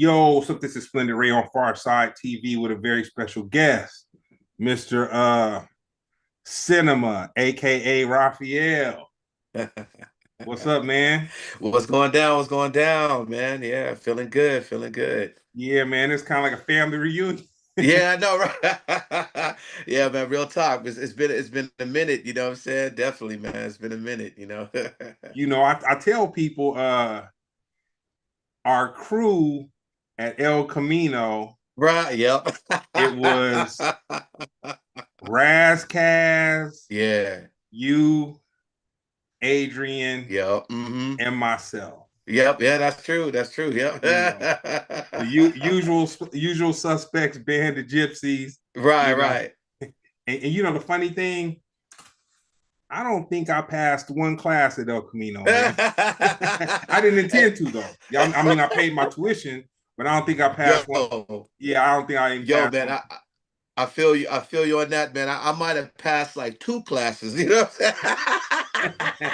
Yo, so this is Splendid Ray on Far Side TV with a very special guest, Mr. Cenuma, aka Raphael. What's up, man? What's going down? What's going down, man? Yeah, feeling good, feeling good. Yeah, man, it's kind of like a family reunion. Yeah, I know, right? Yeah, man, real talk. It's been a minute, you know what I'm saying? Definitely, man. It's been a minute. I tell people our crew at El Camino, Right, yep. it was Razkaz, Yeah, you, Adrian, yep. and myself. Yep, yeah, that's true. That's true. Yep. You know, the usual suspects, band of gypsies, Right, you know. right. And the funny thing, I don't think I passed one class at El Camino, man. I didn't intend to though. Yeah, I mean, I paid my tuition, but I don't think I passed one. Yo, Yeah, I don't think I even yo, passed man. one. I feel you. I feel you on that, man. I might have passed like two classes, you know what I'm saying?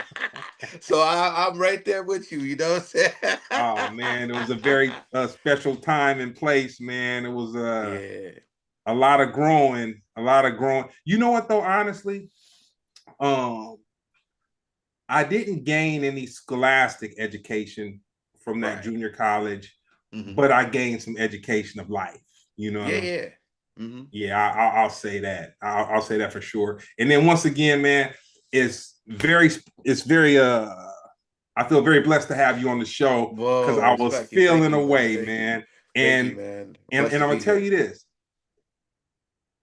So I'm right there with you, you know what I'm Oh man, it was a very special time and place, man. It was saying? Yeah. a lot of growing, a lot of growing. You know what though? Honestly, um, I didn't gain any scholastic education from that Right. junior college, Hmm. but I gained some education of life. You know what Yeah, I'm yeah. Hmm. Yeah, I'll say that. I'll say that for sure. And then once again, man, it's very, it's very. I feel very blessed to have you on the show because Whoa, I was respect you. Thank feeling you, man. away, Thank you. man. Thank you, And man. and Blessed and to I'm gonna be tell you here. this.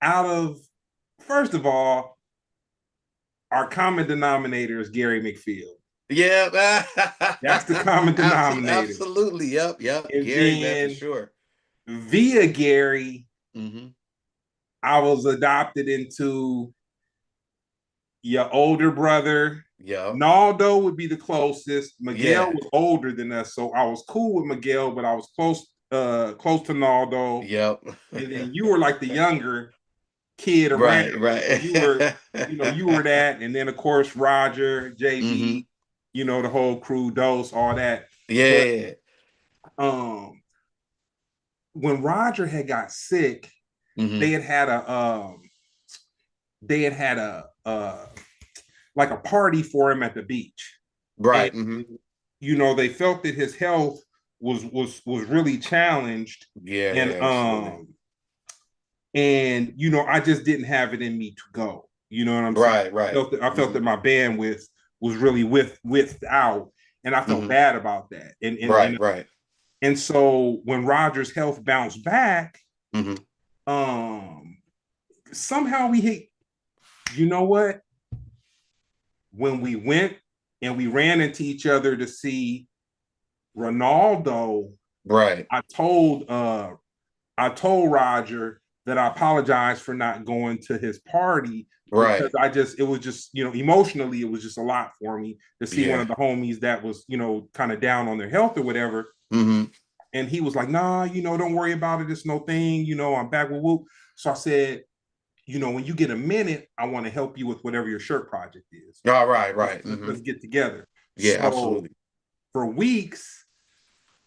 Out of first of all, our common denominator is Gary McField. Yeah. That's the common denominator. Absolutely. Yep. Yep. And Gary, man, for then sure. via Gary, Hmm. I was adopted into your older brother. Yep. Naldo would be the closest. Miguel Yeah. was older than us, so I was cool with Miguel, but I was close to Naldo. Yep. And then you were like the younger kid around, Right. so Right. you were that. And then of course Roger, Hmm. JB, the whole crew, Dose, all that. But Yeah. um, when Roger had got sick, they Hmm. had had a they had had a like a party for him at the beach, and Right. Hmm. they felt that his health was really challenged, Yeah. and Yeah. Absolutely. I just didn't have it in me to go. You know what I'm saying? Right. Right. I felt Hmm. that my bandwidth was really without, and I felt Hmm. bad about that. Right. Right. And so when Roger's health bounced back, Hmm. um, somehow we hit. You know what? When we went and we ran into each other to see Ronaldo, Right. I told uh I told Roger that I apologized for not going to his party because Right. it was just, emotionally, it was just a lot for me to see one Yeah. of the homies that was, kind of down on their health or whatever. Hmm. And he was like, nah, don't worry about it. It's no thing. I'm back with Whoop. So I said, when you get a minute, I want to help you with whatever your shirt project is. All right. Let's, Right. Hmm. let's get together. Yeah. So Absolutely. for weeks,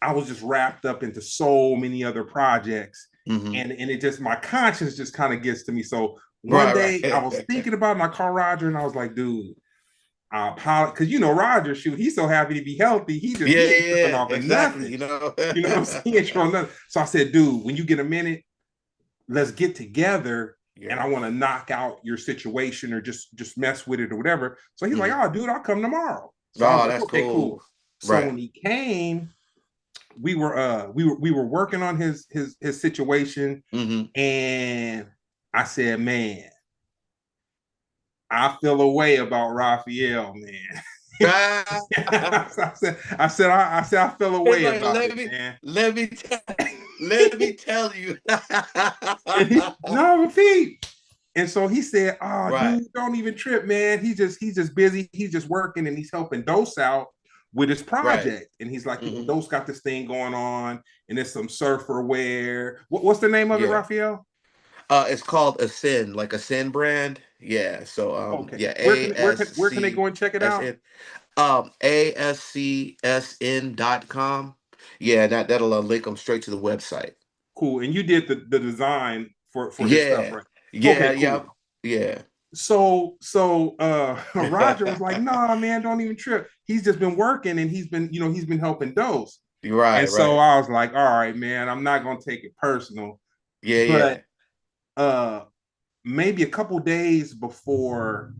I was just wrapped up into so many other projects. Hmm. And it just, my conscience just kind of gets to me. So one Right. day I Right. was thinking about it and I called Roger and I was like, dude, I apologize. Because, Roger, shoot, he's so happy to be healthy. He Yeah. ain't tripping Yeah. off of Exactly. nothing. You know what I'm saying? He ain't tripping nothing. So I said, dude, when you get a minute, let's get together and I Yeah. want to knock out your situation or just mess with it or whatever. So he's like, Hmm. oh, dude, I'll come tomorrow. So I was Oh, like, that's okay, cool. cool. So Right. when he came, we were working on his situation, Hmm. and I said, man, I feel a way about Raphael, man. I said I feel a It's way like about it, man. let me tell you. And no, repeat. And so he said, "Oh, Right. dude, don't even trip, man. He's just busy. He's just working, and he's helping Dose out with his Right. project." And he's like, Hmm. Dose got this thing going on, and it's some surfer wear. What's the name of it, Yeah. Raphael? It's called Ascend, like a Ascend brand. Yeah. So Okay, yeah, where can they ASCSN. go and check it out? ASCSN.com. Yeah, that'll link them straight to the website. Cool. And you did the design for his stuff, Yeah, right? yeah, Okay, yeah, cool. yeah. So Roger was like, nah, man, don't even trip. He's just been working and he's been helping Dose. Right, And so right. I was like, all right, man, I'm not gonna take it personal. Yeah, But yeah. uh maybe a couple days before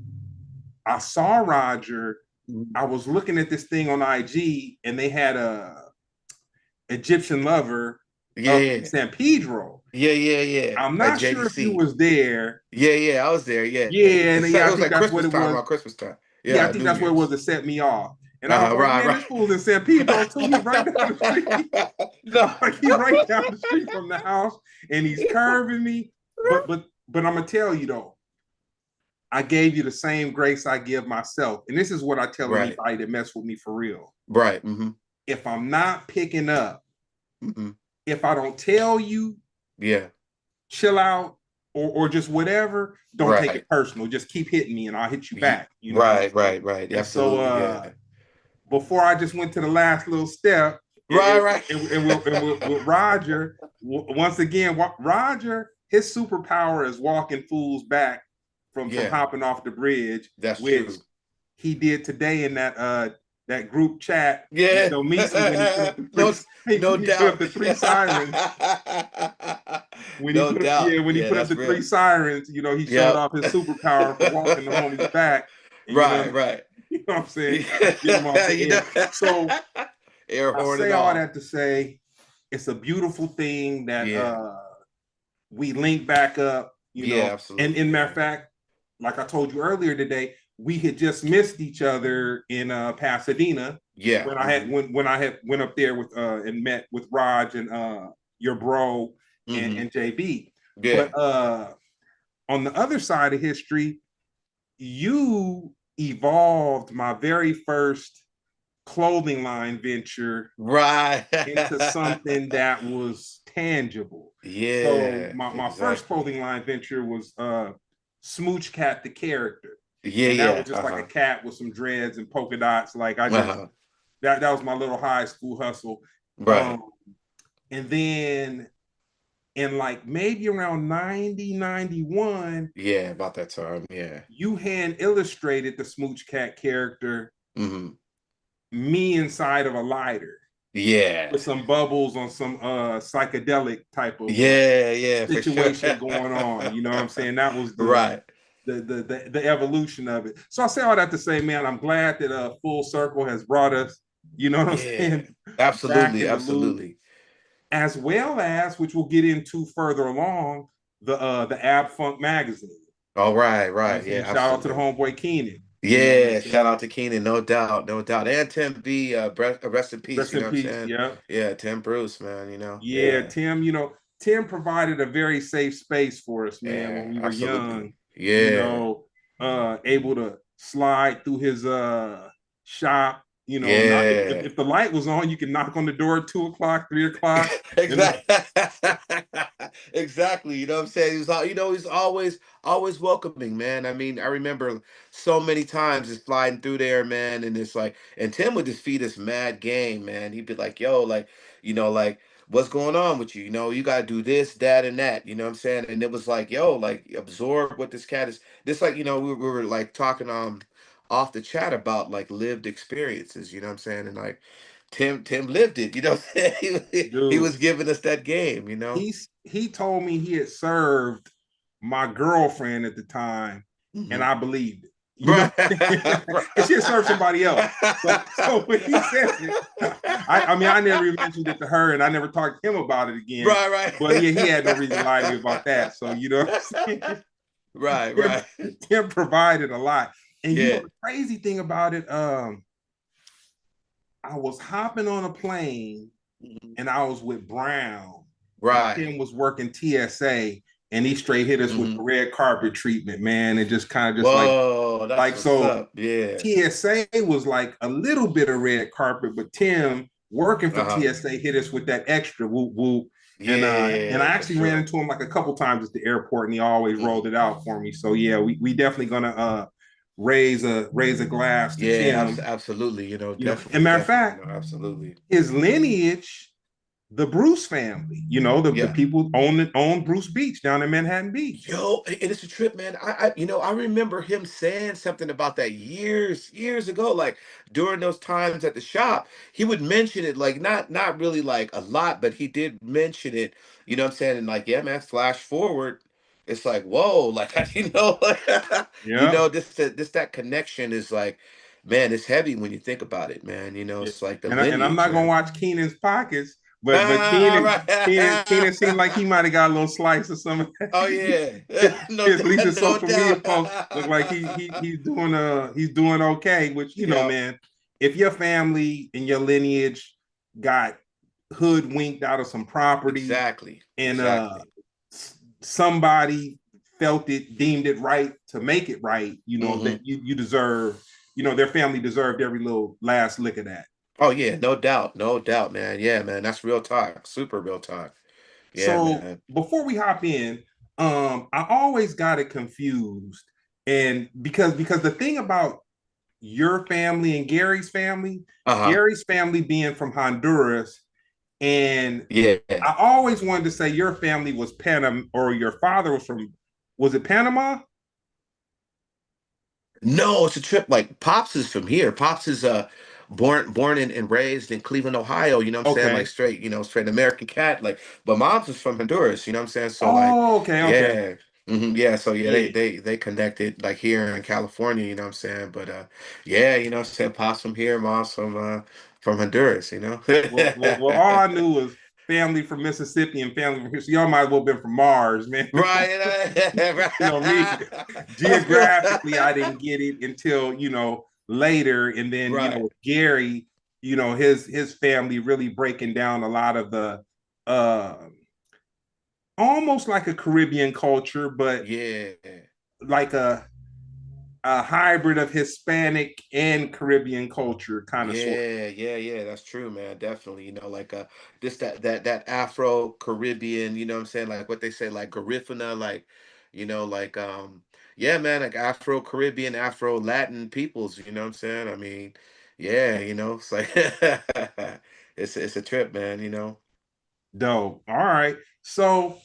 I saw Roger, Mhm. I was looking at this thing on IG and they had a Egyptian lover Yeah, up in yeah. San Pedro. Yeah, yeah, yeah. I'm At not sure if you JDC. was there. Yeah, yeah, I was there. Yeah. Yeah, and yeah, It I was think like that's what Christmas it time, was. around Christmas time. Yeah, I Yeah, think New that's what it was Year's. that set me off. And I was like, Right, man, right. this fool's in San Pedro too. He's right down the street. No. Like he's right down the street from the house, and he's curving me. But I'm gonna tell you though, I gave you the same grace I give myself, and this is what I tell Right, anybody that mess with me for real. right. Mm-hmm. If I'm not picking up, Mm-hmm. if I don't tell you, Yeah, chill out, or just whatever, don't take right. it personal. Just keep hitting me, and I'll hit you back. You know. Right, right, right. And so Absolutely, yeah. before I just went to the last little step, Right, right. with Roger, once again, Roger, his superpower is walking fools back from Yeah, hopping off the bridge, that's which true. he did today in that group chat with Yeah. No Meezy when he put up the three No, no he put up doubt. the three sirens. No doubt. When he Yeah, put up that's the three real. sirens, he showed Yep. off his superpower for walking the homies back, and Right, right. you know what I'm saying, get them off Yeah, the you edge. So know, air I horn say and all all. that to say it's a beautiful thing that Yeah, we link back up, yeah, and absolutely. in matter Yeah, of fact, like I told you earlier today, we had just missed each other in Pasadena yeah. Hmm. when I had went up there with and met with Raj and your bro Hmm. and JB. But Yeah. on the other side of history, you evolved my very first clothing line venture Right. into something that was tangible. So Yeah, my first exactly. clothing line venture was Smooch Cat the character. Yeah, And that yeah. was just like a Uh-huh. cat with some dreads and polka dots. Like I just Uh-huh. that was my little high school hustle. Right. Um, and then in like maybe around 90 91, Yeah, about that time. Yeah. you hand illustrated the Smooch Cat character, Hmm. me inside of a lighter Yeah. with some bubbles on some psychedelic type of Yeah, yeah, for sure. situation going on. You know what I'm saying? That was Right. the evolution of it. So I say all that to say, man, I'm glad that full circle has brought us, you know what I'm Yeah. saying, back Absolutely, in the loop, absolutely. as well as, which we'll get into further along, the Ab Funk magazine. All right, You know what I'm right. Yeah, saying? Shout out to the absolutely. homeboy Keenan. You know what I'm Yeah, shout out saying? to Keenan, no doubt, no doubt. And Tim B, rest in peace, Rest you know in what I'm peace. saying? Yeah. Yeah, Tim Bruce, man, Yeah, Yeah. Tim, Tim provided a very safe space for us, man, when Yeah, we were absolutely. young, Yeah. able to slide through his shop, not Yeah. if the light was on, you can knock on the door at 2 o'clock, 3 o'clock. And Exactly. Exactly. You know what I'm saying? He's always welcoming, man. I mean, I remember so many times just flying through there, man, and it's like, and Tim would just feed us mad game, man. He'd be like, yo, like, like, what's going on with you? You gotta do this, that, and that. You know what I'm saying? And it was like, yo, like, absorb what this cat is. This, like, we were like talking off the chat about like lived experiences, you know what I'm saying? And like Tim lived it, you know what I'm saying? He dude, was giving us that game. he told me he had served my girlfriend at the time, and Hmm. I believed it. Right. Because she had served somebody else. So when he said it, I mean, I never even mentioned it to her, and I never talked to him about it again. Right, But right. yeah, he had no reason to lie to me about that. So you know what I'm saying? Right, Tim, right. Tim provided a lot. And Yeah. the crazy thing about it, I was hopping on a plane Mhm. and I was with Brown, and Right. Tim was working TSA, and he straight hit us with the Hmm. red carpet treatment, man. And just kind of just Whoa, that's like what's so up. Yeah. TSA was like a little bit of red carpet, but Tim working for Uh-huh. TSA hit us with that extra whoop whoop. And I Yeah, for actually ran sure. into him like a couple times at the airport, and he always Hmm. rolled it out for me. So yeah, we definitely gonna raise a glass to Yeah, Tim. absolutely. And Definitely, matter of definitely. fact, Absolutely. his lineage, the Bruce family, the Yeah. people own Bruce Beach down in Manhattan Beach. Yo, and it's a trip, man. I remember him saying something about that years ago, like during those times at the shop. He would mention it, like not really like a lot, but he did mention it. You know what I'm saying? And like, yeah, man, flash forward, it's like, whoa, like like, Yeah. this that connection is like, man, it's heavy when you think about it, man. Yeah. It's like the And I'm lineage, not gonna man. watch Keenan's pockets, but All Keenan right. seemed like he might have got a little slice of some of Oh that. yeah, no, At least his no social media doubt. posts look like he's doing okay. Which Yep, man, if your family and your lineage got hoodwinked out of some property exactly, and exactly. somebody felt it, deemed it right to make it right, Hmm. that you deserve, their family deserved every little last lick of that. Oh yeah, no doubt, man. Yeah, man, that's real talk, super real talk. Yeah, So man. before we hop in, I always got it confused, and because the thing about your family and Uh huh. Gary's family being from Honduras, and Yeah. I always wanted to say your family was Panama, or your father was from, was it Panama? No, it's a trip. Like Pops is from here. Pops is born and raised in Cleveland, Ohio. You know what I'm saying? Like Okay. straight, straight American cat. Like, but mom's is from Honduras. You know what I'm saying? So like, Oh, okay. yeah. Yeah, so yeah, they Yeah. they they connected like here in California, you know what I'm saying? But yeah, you know what I'm saying, pops from here, mom's from Honduras, you know? Well, all I knew was family from Mississippi and family from here. So y'all might as well have been from Mars, man. Right, Me, right. geographically, I didn't get it until, later. And then, Right. with Gary, his family really breaking down a lot of the uh almost like a Caribbean culture, but Yeah. like a hybrid of Hispanic and Caribbean culture, kind of sort of. Yeah, that's true, man. Definitely. Like this that Afro Caribbean, you know what I'm saying? Like what they say, like Garifuna, like, like yeah, man, like Afro Caribbean, Afro Latin peoples, you know what I'm saying? I mean, yeah, it's like it's a trip, man. Dope. All right. So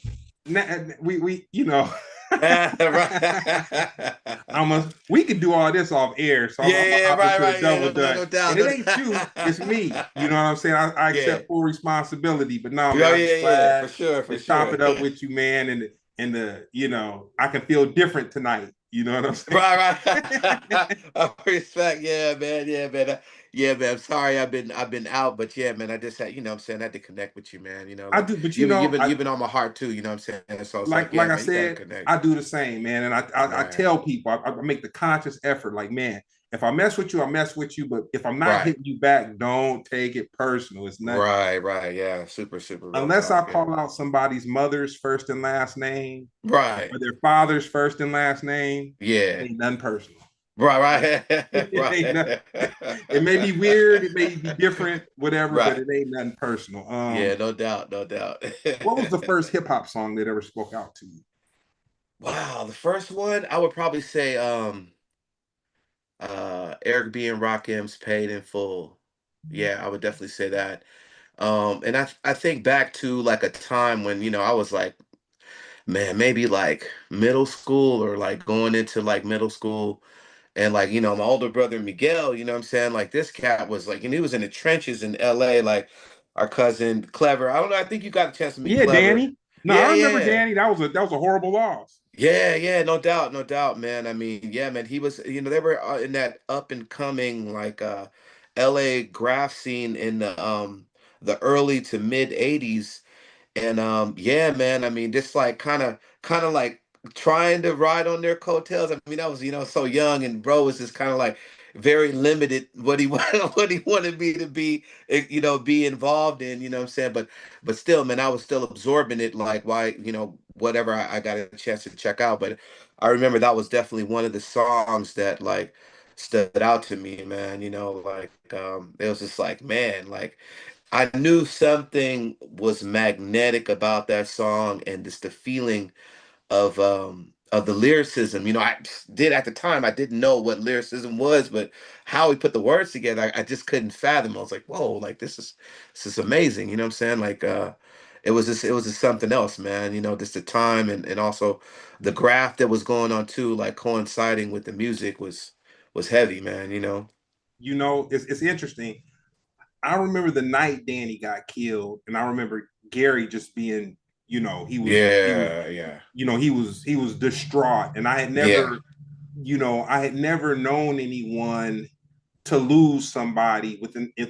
we Right. we could do all this off air. So I'm gonna Yeah, hop right, into the right. Yeah, double dutch. no doubt. And it No ain't you, it's me. You know doubt. what I'm saying? I Yeah. accept full responsibility. But no, man, Oh I'm yeah, just yeah, glad for sure, for to chop sure. it up with you, man. And I can feel different tonight. You know what I'm saying? Right, right. I respect, yeah, man, yeah, man, yeah, man. I'm sorry, I've been out, but yeah, man, I just had, what I'm saying, I had to connect with you, man. I Like do, but you've been on my heart too, you know what I'm saying. So it's like, yeah, like I man, you got to said, connect. I do the same, man. And I Right, tell people, I make the conscious effort, like, man, if I mess with you, I mess with you. But if I'm not right, hitting you back, don't take it personal. It's not, right. Yeah, super, super real unless I talk. Yeah, call out somebody's mother's first and last name right. or their father's first and last name, it Yeah, ain't nothing personal. right, right, It ain't nothing, it may be right, weird, it may be different, whatever, but right. it ain't nothing personal. Yeah, no doubt, no doubt. What was the first hip hop song that ever spoke out to you? Wow, the first one I would probably say Eric B and Rakim's Paid in Full. Yeah, I would definitely say that. And I think back to like a time when, I was like, man, maybe like middle school or like going into like middle school. And like, my older brother Miguel, you know what I'm saying? Like this cat was like, and he was in the trenches in LA, like our cousin Clever. I don't know, I think you got a chance to meet Yeah, Clever. Danny. No, I Yeah, remember yeah. Danny. That was a horrible loss. Yeah, no doubt, no doubt, man. I mean, yeah, man, he was, they were in that up and coming like LA graph scene in the early to mid 80s. And yeah, man, I mean, just like kind of like trying to ride on their coattails. I mean, I was, so young, and bro was just kind of like very limited what he what he wanted me to be, be involved in, you know what I'm saying? But still, man, I was still absorbing it like why, whatever I got a chance to check out. But I remember that was definitely one of the songs that like stood out to me, man. Like it was just like, man, like I knew something was magnetic about that song and just the feeling the lyricism. You know, I did at the time, I didn't know what lyricism was, but how he put the words together, I just couldn't fathom. I was like, whoa, like this is amazing. You know what I'm saying? Like it was just something else, man. You know, just the time and also the graph that was going on too, like coinciding with the music was heavy, man, you know. You know, it's interesting. I remember the night Danny got killed, and I remember Gary just being, he was, Yeah, yeah. he was distraught, and Yeah, I had never known anyone to lose somebody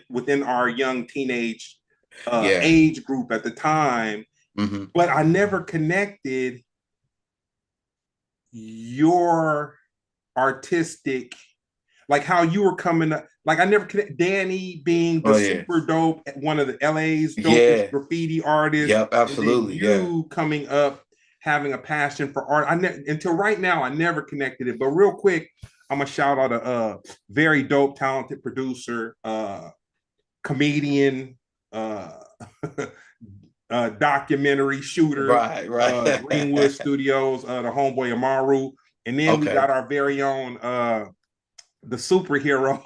within our young teenage yeah. age group at the time, Hmm. but I never connected your artistic, like how you were coming up. Like I never connect Danny being the Oh yeah. super dope, one of the LA's dopest Yeah. graffiti artists, Yep, and then absolutely. Yeah. you coming up having a passion for art. Until right now I never connected it. But real quick, I'm gonna shout out a very dope, talented producer, comedian, uh, documentary shooter, Right, right. Greenwood Studios, the homeboy Amaru, and then we Okay. got our very own the superhero.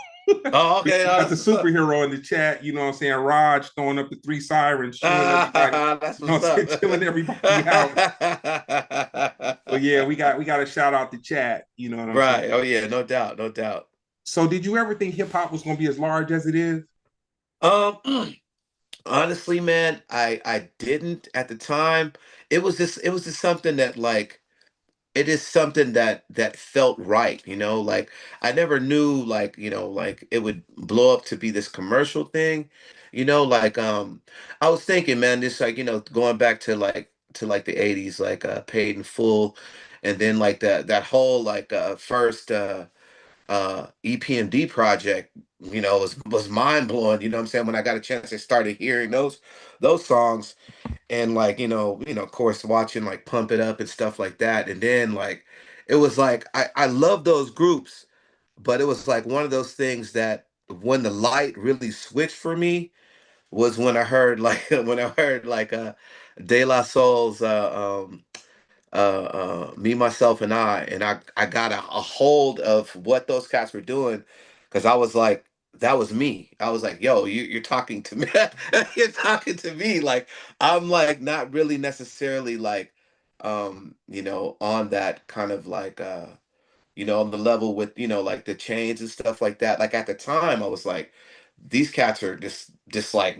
Oh, We okay. Oh, got the that's what's up. superhero in the chat, you know what I'm saying? Raj throwing up the three sirens, shooing everybody, Ah, that's you know what's what I'm up. saying, killing everybody out. So yeah, we got to shout out the chat, you know what I'm saying? Right. Oh yeah, no doubt, no doubt. So did you ever think hip hop was gonna be as large as it is? Um, honestly, man, I didn't at the time. It was just something that like it is something that felt right, you know, like I never knew like, you know, like it would blow up to be this commercial thing, you know, like I was thinking, man, this like, you know, going back to like the 80s, like Paid in Full, and then like that whole like first EPMD project, you know, was mind blowing. You know what I'm saying? When I got a chance, I started hearing those songs, and like of course, watching like Pump It Up and stuff like that. And then like it was like I love those groups, but it was like one of those things that when the light really switched for me was when I heard like when I heard like De La Soul's Me, Myself, and I got a hold of what those cats were doing, because I was like, that was me. I was like, yo, you're talking to me. You're talking to me. Like, I'm like not really necessarily like, on that kind of like, on the level with, like the chains and stuff like that. Like at the time, I was like, these cats are just like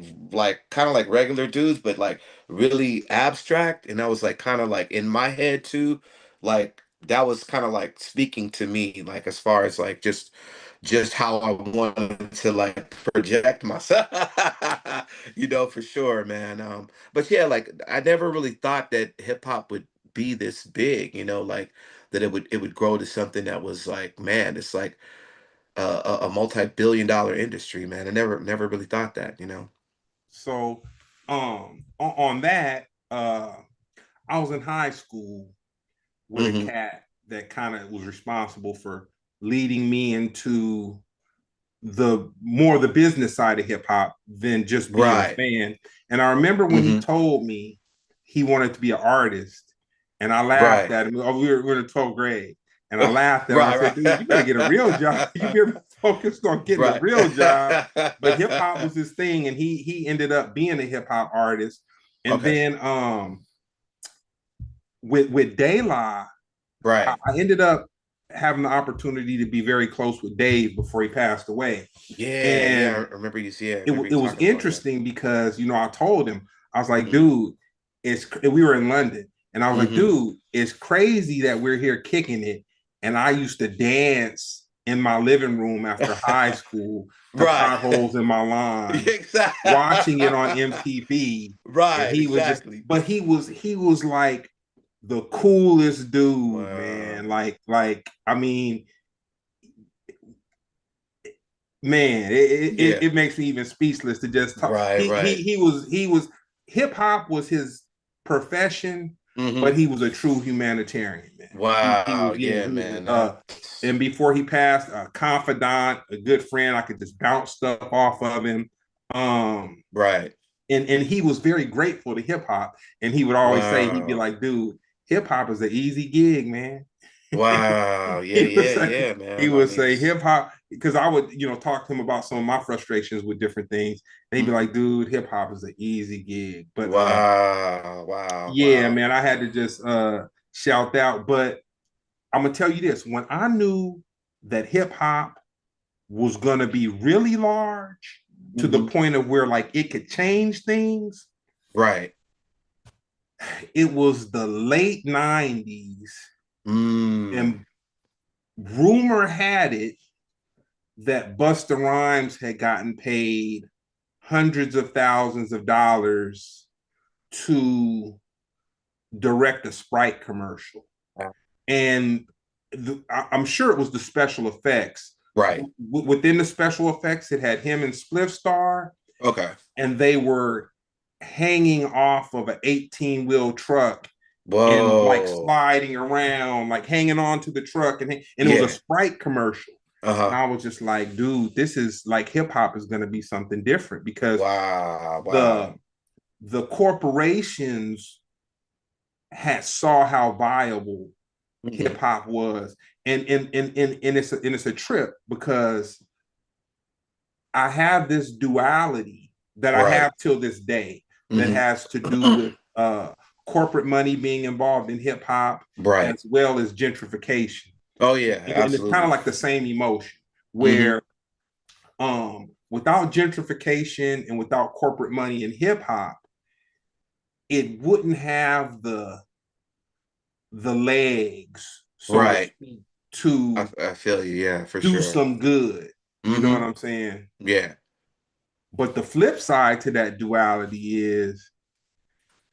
kind of like regular dudes, but like really abstract. And I was like kind of like in my head too, like that was kind of like speaking to me, like as far as like just how I wanted to like project myself, for sure, man. But yeah, like I never really thought that hip hop would be this big, like that it would grow to something that was like, man, it's like a multi-billion-dollar industry, man. I never really thought that. So on that, I was in high school with a Hmm. cat that kind of was responsible for leading me into the business side of hip hop than just being a Right. fan. And I remember when he Hmm. told me he wanted to be an artist, and I laughed Right. at him. Oh, we were in 12th grade, and I laughed at him. I said, Right. "Dude, you better get a real job. You better focus on getting a Right. real job." But hip hop Right. was his thing, and he ended up being a hip hop artist. And Okay. then with De La, I Right. ended up having the opportunity to be very close with Dave before he passed away. Yeah. Yeah. I And remember you. Yeah. I it, remember you it was talking about that. interesting because, I told him, I was like, Hmm. dude, we were in London. And I was like, Hmm. dude, it's crazy that we're here kicking it. And I used to dance in my living room after high school to Right. potholes in my lawn, Exactly. watching it on MTV. And Right. he was just, Exactly. but he was like the coolest dude, Wow. man. I mean, man, it, Yeah. it makes me even speechless to just talk. Right. Right. He was hip hop was his profession, but Hmm. he was a true humanitarian, man. He Wow. was, yeah, Yeah, he was man. That. and before he passed, a confidant, a good friend. I could just bounce stuff off of him. Um, Right. and he was very grateful to hip hop, and he would always say, he'd be Wow. like, dude, hip hop is an easy gig, man. Wow. Yeah, yeah, yeah, He man. I would mean, say hip hop because I would, talk to him about some of my frustrations with different things. And he'd be like, dude, hip hop is an easy gig. But wow, wow, yeah, wow. man, I had to just shout out. But I'm gonna tell you this: when I knew that hip hop was gonna be really large to the point of where like it could change things, Right. it was the late 90s. Mm. And rumor had it that Busta Rhymes had gotten paid hundreds of thousands of dollars to direct a Sprite commercial. And I'm sure it was the special effects. Right. Within the special effects, it had him and Spliff Star, Okay. and they were hanging off of an 18-wheel truck and like Whoa. sliding around, like hanging on to the truck, and it was a Yeah. Sprite commercial. And Uh-huh. I was just like, dude, this is like hip hop is going to be something different because Wow. Wow. the corporations had saw how viable hip hop was, and it's a trip because I have this duality that I Right. have till this day that has to do with corporate money being involved in hip hop Right. as well as gentrification. Oh yeah, And it's kind of absolutely. like the same emotion where without gentrification and without corporate money in hip hop, it wouldn't have the legs, so to Right. speak, to I feel you. Yeah, for do sure. some good. You know what I'm saying? Yeah. But the flip side to that duality is,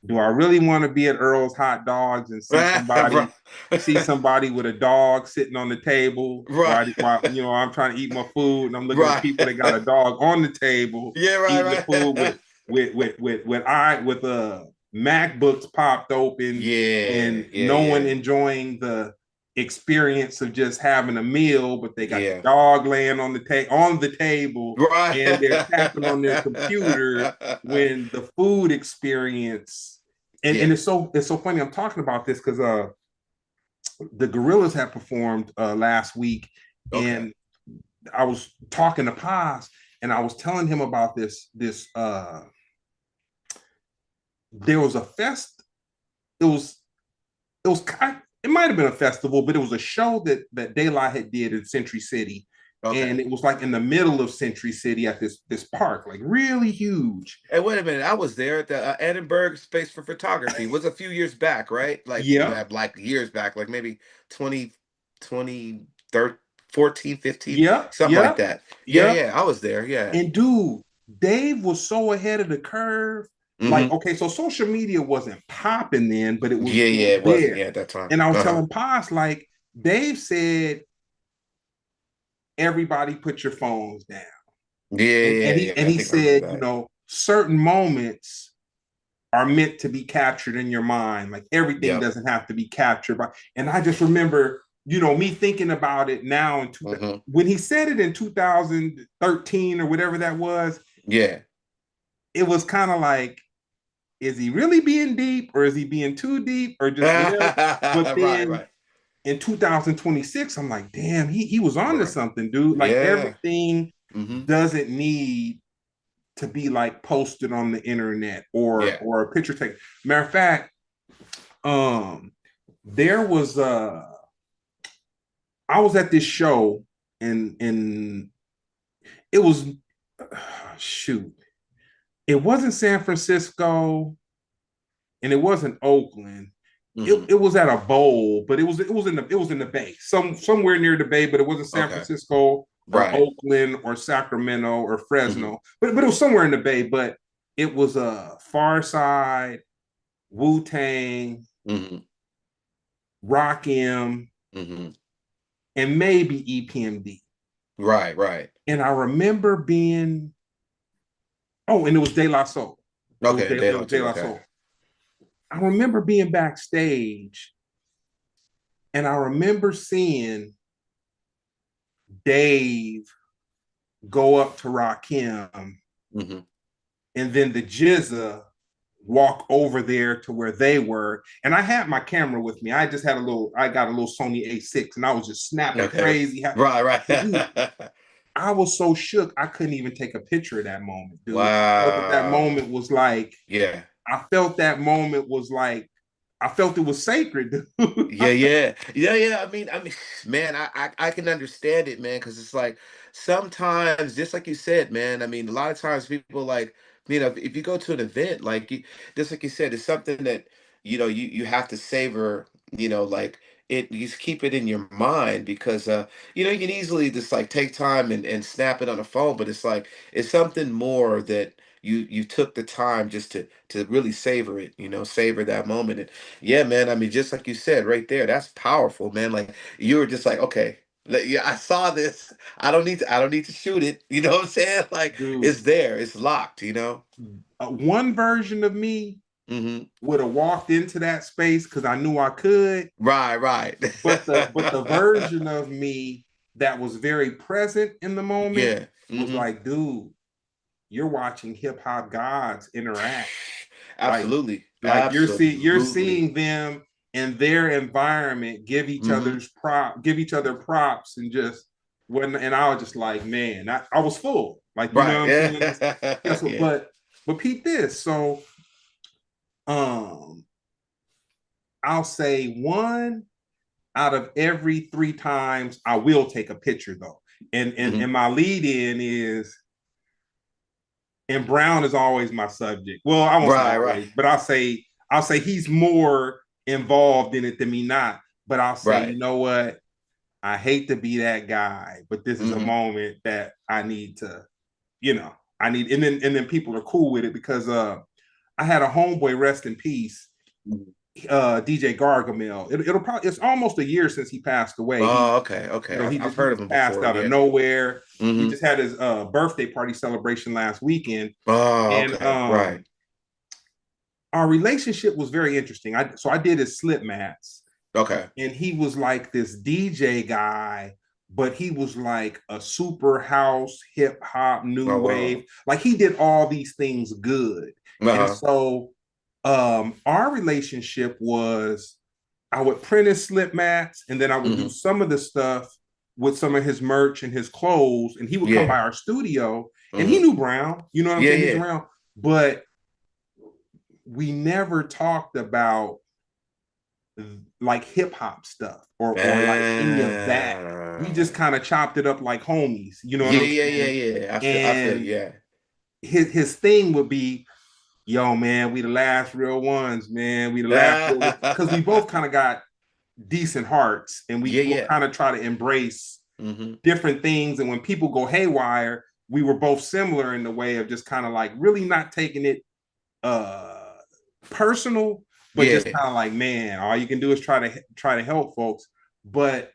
do I really want to be at Earl's Hot Dogs and Right. see somebody with a dog sitting on the table Right. while I'm trying to eat my food and I'm looking at Right. people that got a dog on the table Yeah, eating the food right, with MacBooks popped open yeah, and yeah, no one yeah. enjoying the experience of just having a meal, but they got the Yeah. dog laying on the table Right. and they're tapping on their computer when the food experience. And Yeah. it's so funny I'm talking about this because the Gorillas had performed last week, Okay. and I was talking to Paz and I was telling him about this there was a fest. It was it might have been a festival, but it was a show that De La had did in Century City, Okay. and it was like in the middle of Century City at this park, like really huge. Hey, wait a minute. I was there at the Edinburgh Space for Photography. It was a few years back, right? Yep, Like years back, like maybe 20, 20, 30, 14, 15, yep, something like yep, that. Yeah, yep. yeah. I was there. Yeah. And dude, Dave was so ahead of the curve. Like, Mm-hmm. okay, so social media wasn't popping then, but Yeah, it yeah. was It wasn't. there. Yeah, at that time. And I was Uh-huh. telling Paz, like, Dave said, everybody put your phones down. Yeah, And yeah, and he yeah. and I he think I remember said, that. certain moments are meant to be captured in your mind. Like everything Yep. doesn't have to be captured by. And I just remember, me thinking about it now Mm-hmm. when he said it in 2013 or whatever that was, Yeah. it was kind of like, is he really being deep or is he being too deep or just whatever? But Right, then right, in 2026, I'm like, damn, he was on to right. something, dude. Like Yeah. everything Mm-hmm. doesn't need to be like posted on the internet Yeah. or a picture take. Matter of fact, there was I was at this show and it was shoot, it wasn't San Francisco and it wasn't Oakland. Mm-hmm. It was at a bowl, but it was in the Bay, somewhere near the Bay, but it wasn't San Okay. Francisco or Right. Oakland or Sacramento or Mm-hmm. Fresno, but it was somewhere in the Bay. But it was a Far Side, Wu Tang, Mm-hmm. Rakim, Mm-hmm. and maybe EPMD. Right, right. And I remember being and it was De La Soul. Okay, and It was Daylight De too. La Okay. Soul. I remember being backstage, and I remember seeing Dave go up to Rakim, Mm-hmm. and then the Jizza walk over there to where they were. And I had my camera with me. I got a little Sony A6 and I was just snapping Okay. crazy. Right, Dude, right. I was so shook. I couldn't even take a picture of that moment, dude. I felt that that Wow. moment was like, Yeah. I felt that moment was like, I felt it was sacred, dude. Yeah, yeah, yeah, yeah. I mean, man, I can understand it, man, because it's like sometimes, just like you said, man. I mean, a lot of times people like, if you go to an event, like just like you said, it's something that you have to savor. Like you just keep it in your mind because you can easily just like take time and snap it on a phone, but it's like it's something more that you took the time just to really savor it. Savor that moment. Yeah, man. I mean, just like you said right there, that's powerful, man. Like you were just like, okay, yeah, I saw this. I don't need to shoot it. You know what I'm saying? Like Dude, it's there, it's locked. one version of me Hmm. would have walked into that space because I knew I could, Right, right. but the version of me that was very present in the moment Yeah. was Hmm. like, dude, you're watching hip hop gods interact. Like, Absolutely. like you're Absolutely. seeing them in their environment Hmm. give each other props and just when and I was just like, man, I was full. Like, you know Right. what I'm saying? Just yeah, Yeah. so Yeah. but Pete this. So um I'll say one out of every three times I will take a picture though. And Hmm. my lead in is and Brown is always my subject. Well, I won't say Right, right. always, but I'll say he's more involved in it than me not. But I'll say, you Right. know what? I hate to be that guy, but this is a Hmm. moment that I need to, you know, I need and then people are cool with it because I had a homeboy rest in peace, DJ Gargamel. It'll probably it's almost a year since he passed away. Oh, okay, okay. I've, I've He heard of just him passed before. out of Yeah. nowhere. He Hmm. just had his birthday party celebration last weekend, Oh, and okay. Right. our relationship was very interesting. I did his slip mats, Okay. and he was like this DJ guy, but he was like a super house, hip hop, new Oh, wave. wow. Like he did all these things good. And Uh-huh. so our relationship was I would print his slip mats and then I would do Hmm. some of the stuff with some of his merch and his clothes. And he would come Yeah. by our studio and he Hmm. knew Brown, you know what I'm Yeah, saying? He was yeah. around, but we never talked about like hip hop stuff or like any of that. We just Ah. kind of chopped it up like homies, you know what Yeah, I'm yeah, yeah, saying? yeah. I feel, And yeah. his thing would be, yo, man, we the last real ones, man. We the last real because we both kind of got decent hearts and we Yeah, will yeah. kind of try to embrace Hmm. different things. And when people go haywire, we were both similar in the way of just kind of like really not taking it uh personal, but just Yeah. kind of like, man, all you can do is try to help folks. But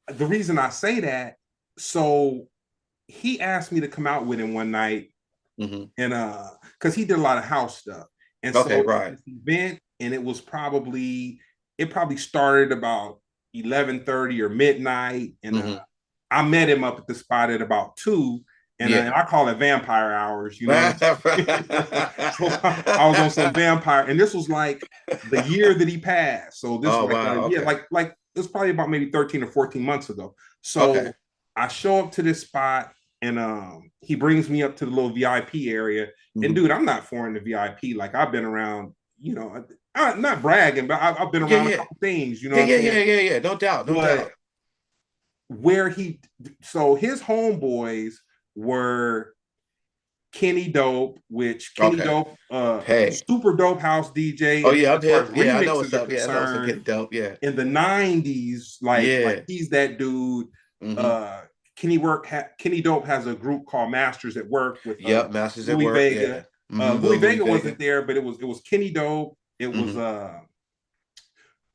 the reason I say that, so he asked me to come out with him one night, Hmm. and because he did a lot of house stuff, and Okay, so right. this event, and it probably started about 11:30 or midnight, and Hmm. I met him up at the spot at about 2, and Yeah. I call it vampire hours, you know what I'm saying? So I was on some vampire, and this was like the year that he passed. So this Oh, like wow. yeah, Okay. like it's probably about maybe 13 or 14 months ago. Okay. So I show up to this spot, and he brings me up to the little VIP area. And Hmm. dude, I'm not foreign to VIP. Like I've been around, not bragging, but I've been Yeah, around a yeah. couple things, you know Yeah, what I'm yeah, saying? yeah, yeah, yeah. No doubt. No But doubt. where he so his homeboys were Kenny Dope, which Kenny Okay. Dope, Hey. super dope house DJ, Oh, and yeah, as I'm far as hip. Yeah, I know what's remixes are up. Yeah, I know what's up. concerned, Getting dope. Yeah. in the '90s, like Yeah. he's that dude. Hmm. Uh, Kenny Dope has a group called Masters at Work with Yep. Masters at Louis work. Yeah. Vega. Louis Louis Vega wasn't Vega. there, but it was Kenny Dope. It was Hmm.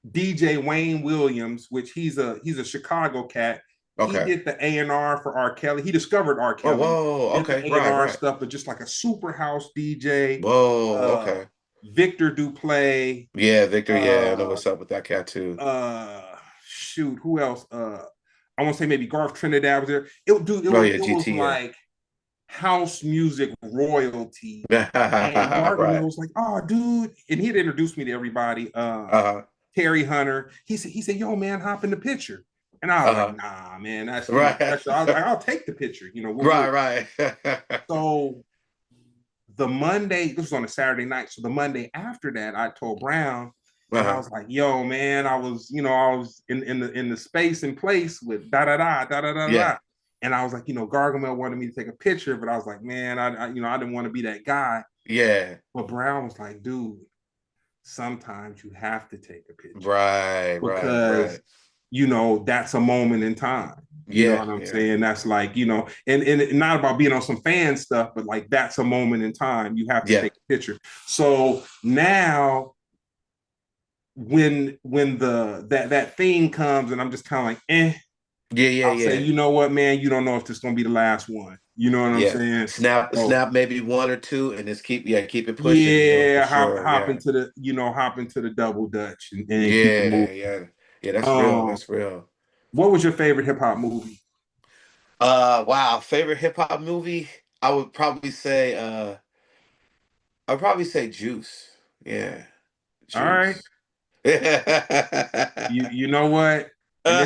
DJ Wayne Williams, which he's a Chicago cat. He Okay. did the A&R for R. Kelly. He discovered R. Oh, Kelly, whoa. did the Okay. Right, A&R right. stuff, but just like a super house DJ. Whoa. Uh, Okay. Victor Duplay. Yeah, Victor. Yeah, I know Uh, what's up with that cat too. Shoot, who else? I want to say maybe Garth Trinidad was there. It, dude, Oh yeah, it was GT. Yeah. like house music royalty. And Gargamel Right. was like, "Oh, dude," and he'd introduced me to everybody. Uh-huh. Terry Hunter. He said, "Yo, man, hop in the picture." And I was like, Uh-huh. "Nah, man, that's Right. special." I was like, "I'll take the picture." Right, right. So the Monday, this was on a Saturday night. So the Monday after that, I told Brown, and I Uh-huh. was like, "Yo, man, I was in the space and place with da da da da da da Yeah. da." And I was like, Gargamel wanted me to take a picture, but I was like, man, I didn't want to be that guy. Yeah. But Brown was like, dude, sometimes you have to take a picture Right, right, because right. that's a moment in time. You know Yeah, what I'm yeah. saying? That's like, and not about being on some fan stuff, but like that's a moment in time. You have to Yeah. take a picture. So now when that thing comes and I'm just kind of like, Yeah, yeah, I'll say, yeah. you know what, man, you don't know if this is gonna be the last one. You know what I'm Yeah. saying? Snap, So snap maybe one or two and just keep it pushing, for yeah, hop sure. hop Yeah. into the double dutch and keep it moving. Yeah, yeah. Yeah, that's real. Um, That's real. what was your favorite hip hop movie? Wow, favorite hip hop movie? I would probably say I'd probably say Juice. Yeah, All right. Juice. Right. You know what? And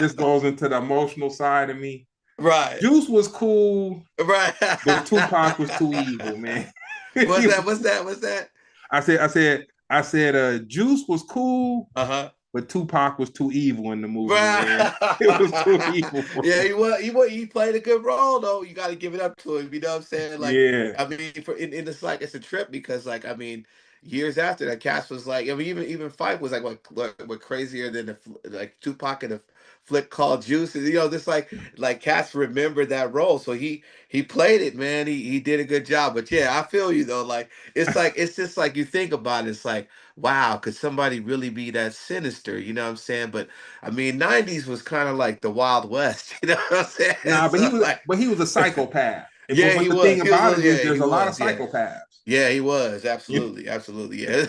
this goes into the emotional side of me. Right. Juice was cool, Right. but Tupac was too evil, man. What's that? What's that? What's that? I said, Juice was cool, Uh-huh. but Tupac was too evil in the movie, man. It was too Right. evil for Yeah, me. he played a good role though. You got to give it up to him. You know what I'm saying? Like, Yeah. I mean, in it's like it's a trip because like I mean, years after that, Cass was like, I mean, even Fife was like what crazier than like Tupac in a flick called Juice. And, this like Cass remembered that role, so he played it, man. He did a good job. But yeah, I feel you though. Like it's just like you think about it. It's like wow, could somebody really be that sinister? You know what I'm saying? But I mean, '90s was kind of like the Wild West. You know what I'm saying? Nah, but he So was like, but he was a psychopath. yeah, But he the was. thing He was. about it is Yeah, he there's a lot of was. Yeah, psychopaths. yeah, he was. You, Absolutely, absolutely. Yeah.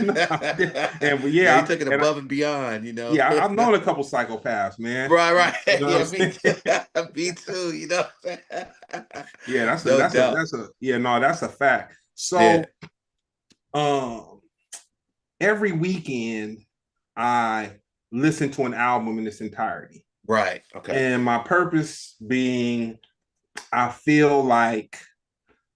nah, and but Yeah, he yeah, took it and above and beyond. I've known a couple psychopaths, man. Right, right. You know what I'm Yeah, me saying? too. Me too. You know. What I'm saying? Yeah, that's a No that's a doubt. that's a yeah, no, that's a fact. Yeah. So um every weekend I listen to an album in its entirety. Right. Okay. And my purpose being I feel like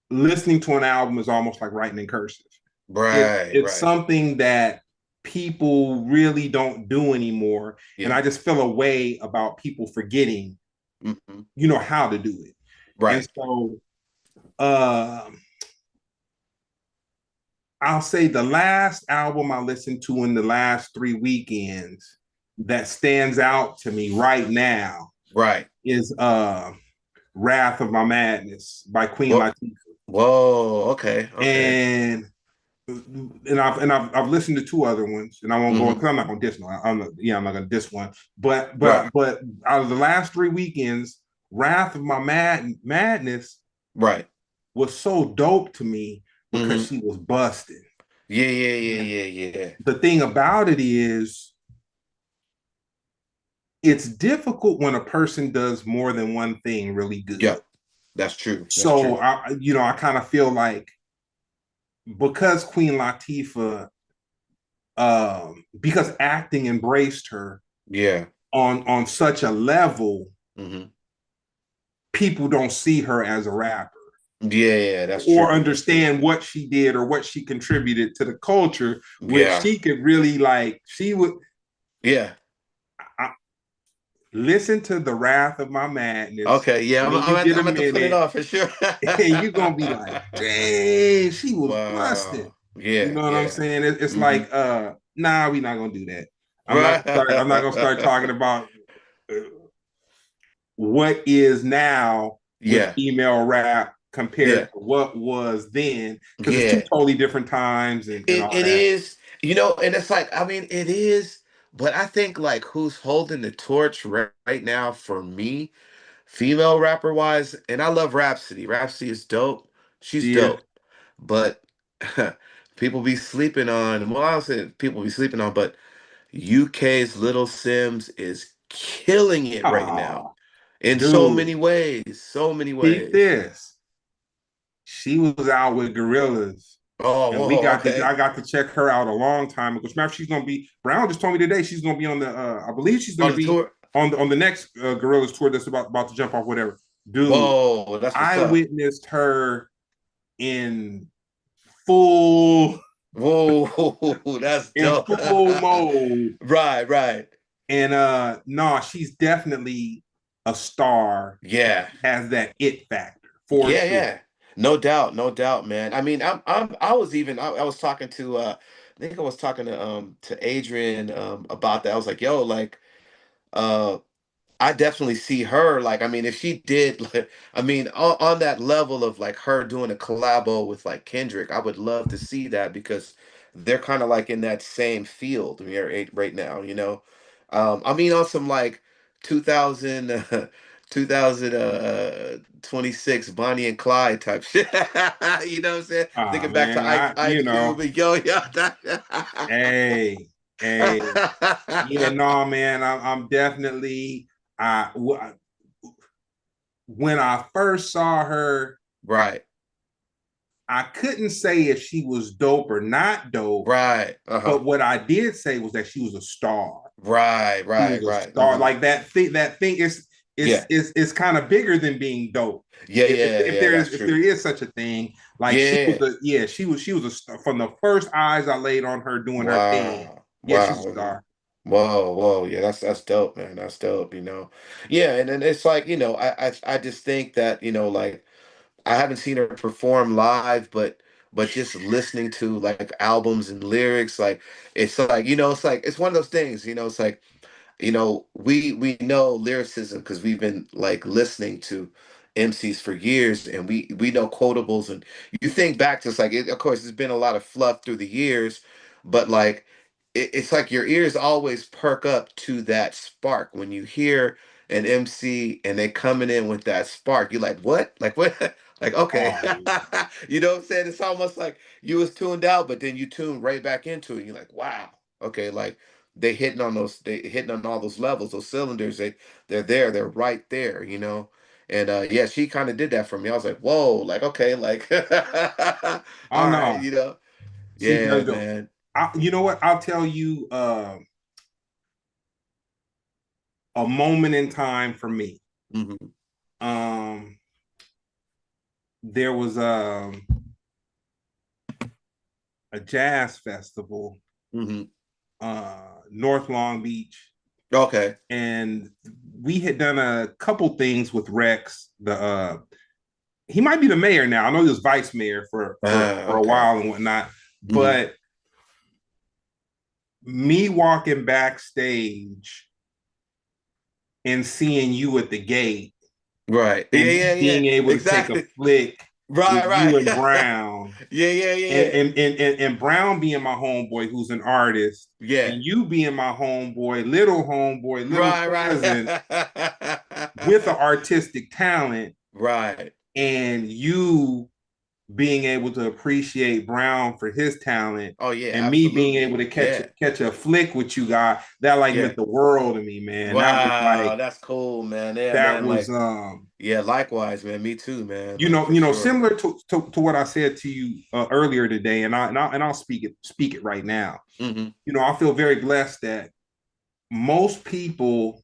listening to an album is almost like writing in cursive. Right. It's Right. something that people really don't do anymore. And Yeah. I just feel a way about people forgetting, Hmm. how to do it. And Right. so I'll say the last album I listened to in the last 3 weekends that stands out to me right now Right. is Wrath of My Madness by Queen Whoa. Latifah. Whoa. Okay. Okay. And I've listened to two other ones, and I won't go Hmm. because I'm not gonna diss one. I'm not gonna diss one. But Right. out of the last 3 weekends, Wrath of My Madness Right. was so dope to me because Hmm. she was busted. Yeah, yeah, yeah, And yeah, yeah. the thing about it is, it's difficult when a person does more than one thing really good. Yep. That's true. That's So true. I kind of feel like because Queen Latifah, because acting embraced her Yeah. on such a level, Hmm. people don't see her as a rapper Yeah, yeah, that's or true. That's true. understand what she did or what she contributed to the culture, which Yeah. she could really like. She would Yeah. I, listen to The Wrath of My Madness Okay. Yeah, when you get a I'm at to put it minute, off for sure. and you're gonna be like, dang, she was busted. Wow. You Yeah, know what I'm yeah. saying? It's Hmm. like, nah, we're not gonna do that. I'm not gonna start Right. talking about uh, what is now with Yeah. female rap compared Yeah. to what was then, because it's two Yeah. totally different times and all It that. is, and it's like, I mean, it is, but I think like who's holding the torch right now for me, female rapper wise, and I love Rhapsody. Rhapsody is dope. She's Yeah. dope. But people be sleeping on, well, I don't say people be sleeping on, but UK's Little Sims is killing it right now Oh, in so dude, many ways. So many peep ways. this. she was out with Gorillas. Oh, And whoa, I okay. got to check her out a long time ago. Matter she's gonna be Brown just told me today she's gonna be on the I believe she's On gonna the be tour. on the next Gorillas tour that's about to jump off, whatever. Dude, Whoa, that's what's I up. witnessed her in full Whoa, that's in dope. full mode. Right, right. And no, she's definitely a star and Yeah. has that it factor for Yeah, sure. yeah. No doubt, man. I mean, I was even I was talking to I think I was talking to Adrian about that. I was like, yo, like uh I definitely see her like I mean if she did like I mean on that level of like her doing a collabo with like Kendrick, I would love to see that because they're kind of like in that same field right now, you know. I mean on some like 2000 2026 Bonnie and Clyde type shit. You know what I'm saying? Ah Thinking back to man, Ice Cube and yo yo. hey, hey, yeah, no, man, I'm definitely when I first saw her, Right. I couldn't say if she was dope or not dope, Right. Uh-huh. but what I did say was that she was a star. Right, She was right, a right. star. Like that thing Yeah. is kind of bigger than being dope. Yeah, yeah, If yeah, that's if there true. is such a thing, like Yeah. she was a star from the first eyes I laid on her doing her thing. Wow. Yeah, she's a Wow. star. Whoa, whoa. Yeah, that's dope, man. That's dope, you know. Yeah, and then it's like, you know, I just think that, you know, like I haven't seen her perform live, but just listening to like albums and lyrics, like it's like, you know, it's like it's one of those things, you know, it's like you know, we know lyricism because we've been like listening to MCs for years, and we know quotables. And you think back to it's like, of course, there's been a lot of fluff through the years, but like it's like your ears always perk up to that spark when you hear an MC and they coming in with that spark. You're like, what? Like what? Like okay, Oh yeah. you know what I'm saying? It's almost like you was tuned out, but then you tune right back into it. You're like, wow, okay, like they hitting on all those levels, those cylinders, they're there, they're right there, you know. And yeah, she kind of did that for me. I was like, whoa, like okay, like Oh all right, no, you know. she's Yeah, very dope. man. You know what? I'll tell you a moment in time for me. Hmm. Um, there was a jazz festival, Hmm. North Long Beach, Okay. and we had done a couple things with Rex. The he might be the mayor now. I know he was vice mayor for a Okay. while and whatnot, Hmm. but me walking backstage and seeing you at the gate Right. Yeah, and yeah, me yeah. being able to take a Exactly. flick with Right, you right. and Brown Yeah, yeah, yeah. and Brown being my homeboy who's an artist Yeah. and you being my homeboy, little Right, cousin right. with an artistic talent Right. and you being able to appreciate Brown for his talent Oh yeah, and me being absolutely. able to Yeah. catch a flick with you guys that like Yeah. meant the world to me, man. That was Wow, like that's cool, man. Yeah, that man. was Like, yeah, likewise, man. Me too, man. Like for sure. similar to what I said to you earlier today, and I'll speak it right now. Hmm. I feel very blessed that most people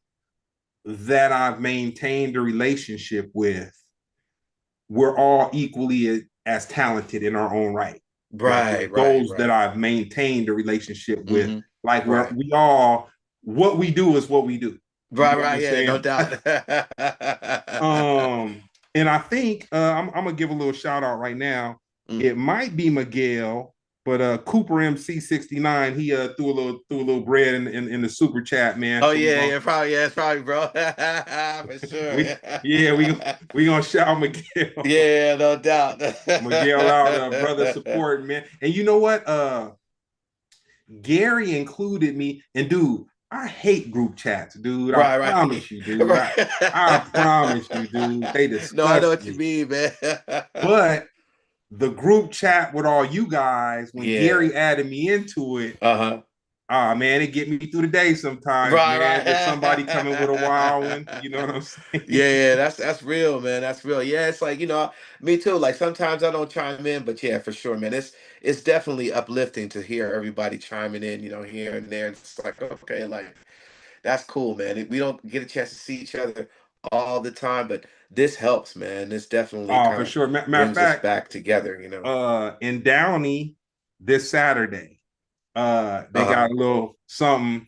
that I've maintained a relationship with, we're all equally as talented in our own right. Like Right, right, those that right. I've maintained a relationship with, Hmm. like Right. we all what we do is what we do. You Right, get what right. I'm Yeah, no saying? doubt. Um, and I think I'm gonna give a little shout out right now. Mm. It might be Miguel, but Cooper MC 69, he threw a little bread in the super chat, man. Oh So yeah, yeah, probably, yeah, it's probably, bro, for sure. we yeah we gonna shout Miguel Yeah, no doubt. Miguel out, brother support, man. And you know what? Gary included me, and dude, I hate group chats, dude. I Right, right, promise you, dude. I promise you, dude. right. They No, I know disgust what you me. mean, man. But the group chat with all you guys, when Yeah. Gary added me into it, Uh-huh. Ah, man, it get me through the day sometimes, Right, man. Just somebody coming with a wild one. right. You know what I'm Yeah, saying? yeah, that's real, man. That's real. Yeah, it's like, me too. Like sometimes I don't chime in, but yeah, for sure, man. It's definitely uplifting to hear everybody chiming in, here and there. It's like, okay, like that's cool, man. We don't get a chance to see each other all the time, but this helps, man. This definitely Oh, kind for of sure. Matter of brings us fact, back together. in Downey this Saturday, they Uh-huh. got a little something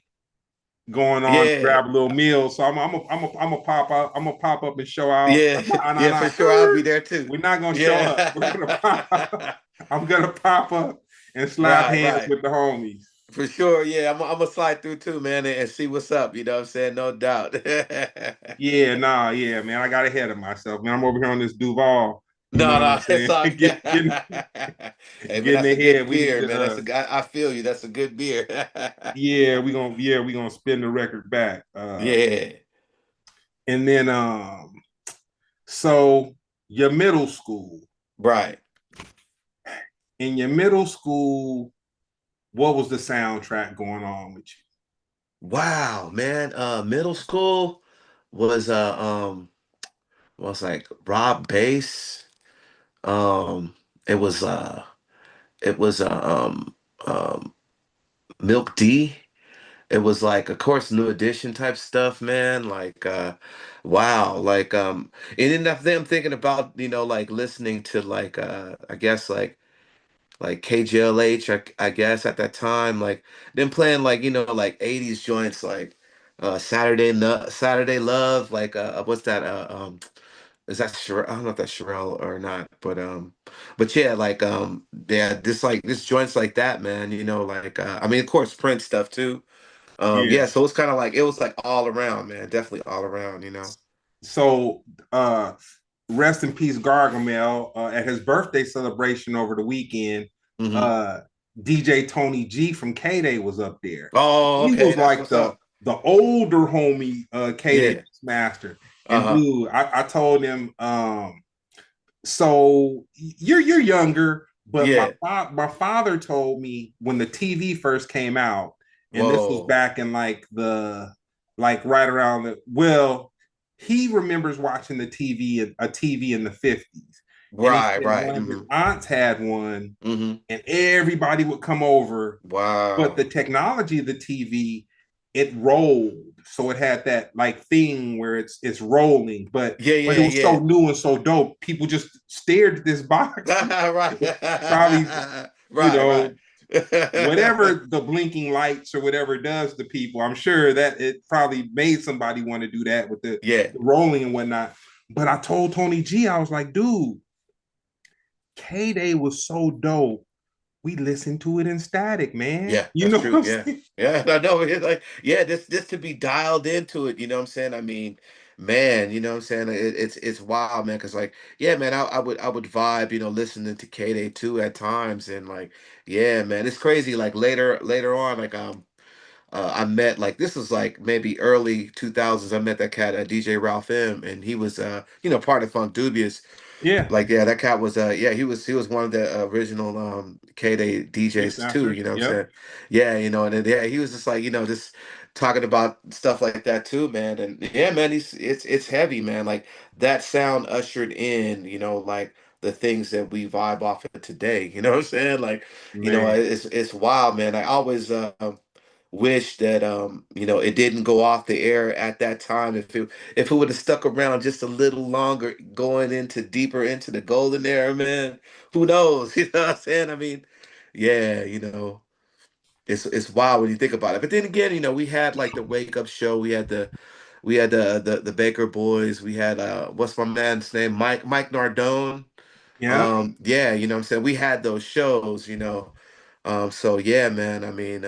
going on to Yeah. grab a little meal. So I'm a pop up. I'm gonna pop up and show out. Yeah. Nah, nah, Yeah, for nah. sure. I'll be there too. We're not gonna show up. We're gonna pop up. Yeah. I'm gonna pop up and slap Right, hands right. with the homies. For sure. Yeah, I'm gonna slide through too, man, and see what's up. You know what I'm saying? No doubt. Yeah, nah, yeah, man. I got ahead of myself, man. I'm over here on this Duval. You know No, what no, I'm it's saying? all Get, getting Hey man, getting that's a ahead. good We need beer, to man. I feel you. That's a good beer. we gonna spin the record back. Yeah. And then so your middle school. Right. In your middle school, what was the soundtrack going on with you? Wow, man. Middle school was was like Rob Bass. Um, it was it was Milk D. It was like, of course, New Edition type stuff, man. Like, wow, like, and then after them thinking about, like listening to like, I guess like KJLH, I guess at that time, like them playing like, like '80s joints, like Saturday Love, like, what's that? Is that Sherelle? I don't know if that's Sherelle or not, but yeah, like, yeah, this joints like that, man. Like, I mean, of course, Prince stuff too. Yeah. Yeah, so it's kind of like it was like all around, man. Definitely all around. So rest in peace, Gargamel. At his birthday celebration over the weekend, Hmm. uh DJ Tony G from K Day was up there. Oh, He okay, was that's like what's up. the older homie K Day Yeah. master. And Uh-huh. dude, I told him so you're younger, but Yeah. my father told me when the TV first came out, and this was Whoa. back in like right around the well, he remembers watching a TV in the 50s. And he Right, said right. one of his Hmm. aunts had one, Hmm. and everybody would come over, but the Wow. technology of the TV, it rolled. So it had that like thing where it's rolling, Yeah, but it yeah, was so yeah. new and so dope. People just stared at this box. Right. Probably, you Right, right. know, whatever the blinking lights or whatever it does to people, I'm sure that it probably made somebody want to do that with Yeah. the rolling and whatnot. But I told Tony G, I was like, dude, K Day was so dope. We listened to it in static, man. Yeah, You that's know what true. I'm Yeah. saying? Yeah, I know. It's like, yeah, this to be dialed into it, you know what I'm saying? I mean, man, you know what I'm saying? It's wild, man, because like, yeah, man, I would vibe, listening to K-Day too at times. And like, yeah, man, it's crazy. Like later on, like I met like this was like maybe early 2000s. I met that cat, DJ Ralph M, and he was part of Funk Dubious. Yeah. Like, yeah, that cat was yeah, he was one of the original K-Day Mix DJs too, master. you know what I'm Yep. saying? Yeah, and then yeah, he was just like, just talking about stuff like that too, man. And yeah, man, it's heavy, man. Like that sound ushered in, like the things that we vibe off of today. You know what I'm saying? Like, Man. it's wild, man. I always wish that it didn't go off the air at that time. If it would have stuck around just a little longer, going into deeper into the golden era, man, who knows? You know what I'm saying? I mean, yeah, it's wild when you think about it. But then again, we had like the Wake Up Show, we had the Baker Boys, we had what's my man's name, Mike Nardone. Yep. Yeah, you know what I'm saying? We had those shows. So yeah, man, I mean,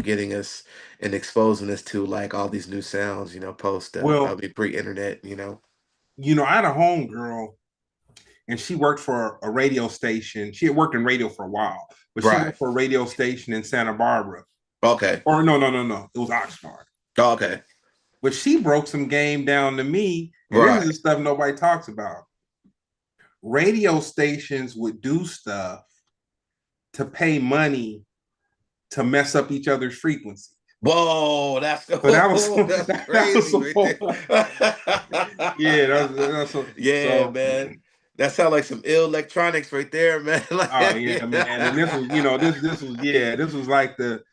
getting us and exposing us to like all these new sounds, post I Well, mean pre-internet. I had a homegirl and she worked for a radio station. She had worked in radio for a while, but she Right. worked for a radio station in Santa Barbara. Okay. Or no, no, no, no. It was Oxnard. Oh, okay. But she broke some game down to me, and this is the Right. stuff nobody talks about. Radio stations would do stuff to pay money to mess up each other's frequency. Whoa, that's So that was that's that was crazy some right there. yeah, that's Yeah, so man. That sounds like some ill electronics right there, man. Like, oh yeah, man. And this was, this was yeah, this was like the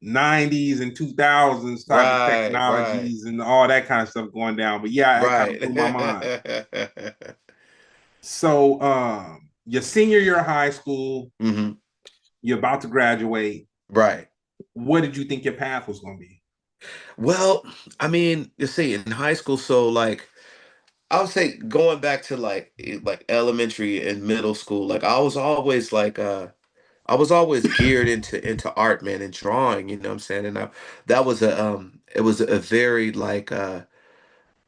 90s and 2000s type of right, right, technologies and all that kind of stuff going down. But yeah, it kind of right. blew my mind. So your senior year of high school, hmm you're about to graduate. Right. What did you think your path was going to be? Well, I mean, you see, in high school, so like I would say going back to like elementary and middle school, like I was always geared into art, man, and drawing, you know what I'm saying? And that was it was a very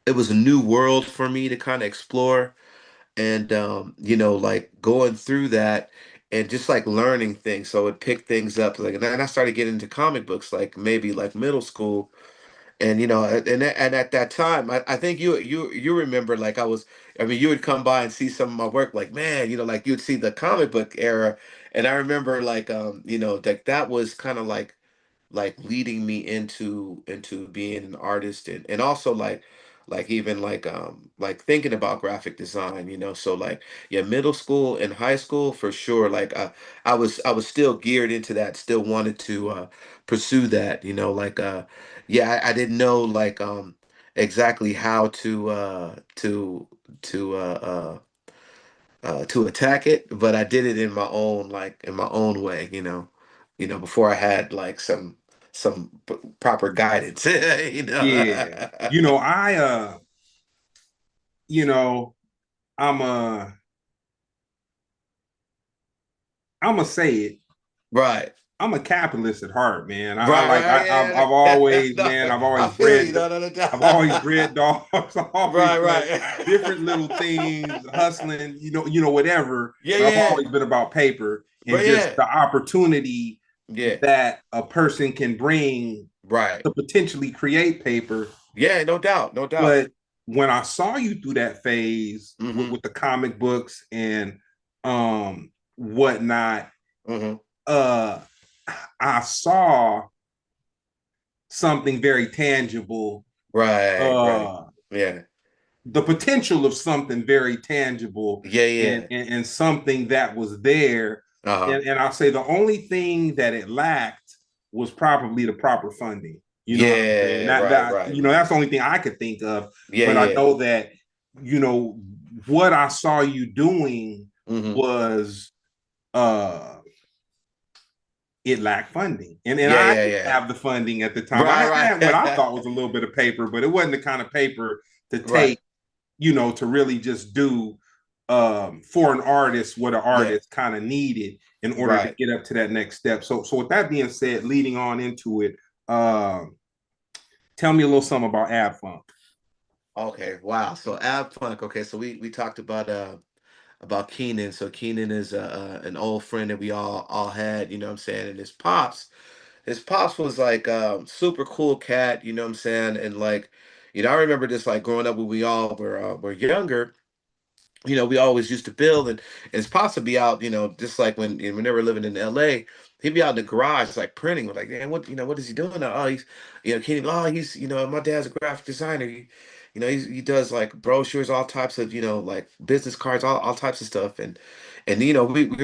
it was a new world for me to kind of explore. And like going through that and just like learning things. So it picked things up like, and then I started getting into comic books like maybe like middle school. And and at that time, I think you remember like I mean you would come by and see some of my work like man, like you'd see the comic book era. And I remember like that was kind of like leading me into being an artist. And also like even like thinking about graphic design, so like yeah, middle school and high school for sure. Like I was still geared into that, still wanted to pursue that, yeah, I didn't know like exactly how to attack it, but I did it in my own in my own way, before I had like some proper guidance, you know. Yeah. I you know, I'm a I'm gonna say it. Right. I'm a capitalist at heart, man. I Right, like right, I've yeah. always, No, man, I feel you. No, no, no, no. I've always bred dogs. I've always Right, done right. different little things, hustling, whatever. Yeah, But I've yeah. always been about paper and But just yeah. the opportunity Yeah. that a person can bring Right. to potentially create paper. Yeah, no doubt. No doubt. But when I saw you through that phase Mm-hmm. with the comic books and whatnot, Mm-hmm. uh I saw something very tangible, Right, right. uh Yeah. the potential of something very tangible, Yeah, and yeah. and something that was there. Uh-huh. And I'll say the only thing that it lacked was probably the proper funding. You know what I'm saying? Yeah, right, right, right. That's the only thing I could think of. Yeah, But I yeah. know that, you know, what I saw you doing Mm-hmm. was it lacked funding. And Yeah, I yeah, didn't yeah. have the funding at the time. I Right, had what I right. thought was a little bit of paper, but it wasn't the kind of paper to Right. take, to really just do for an artist what an Yeah. artist kind of needed in order to Right. get up to that next step. So with that being said, leading on into it, uh, tell me a little something about Ab Funk. Okay. Wow. So Ab Funk. Okay. So we talked about Keenan. So Keenan is an old friend that we all had. You know what I'm saying? And his pops was like super cool cat. You know what I'm saying? And like, I remember just like growing up when we all were younger. We always used to build, and it's possibly out, just like when they were living in LA, he'd be out in the garage like printing. We're like, man, what is he doing now? Oh, he's, Kenny, oh, he's, my dad's a graphic designer. He does like brochures, all types of, like business cards, all types of stuff. And we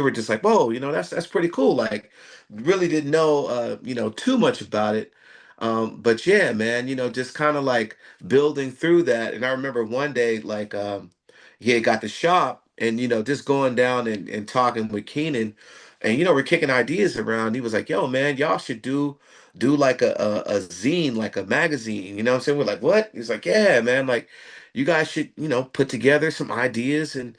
were just like, whoa, that's pretty cool. Like, really didn't know, too much about it. But yeah, man, just kind of like building through that. And I remember one day, like, he had got the shop and just going down and talking with Keenan, and we're kicking ideas around. He was like, yo man, y'all should do like a zine, like a magazine, what I'm saying? We're like, what? He's like, yeah man, like you guys should put together some ideas and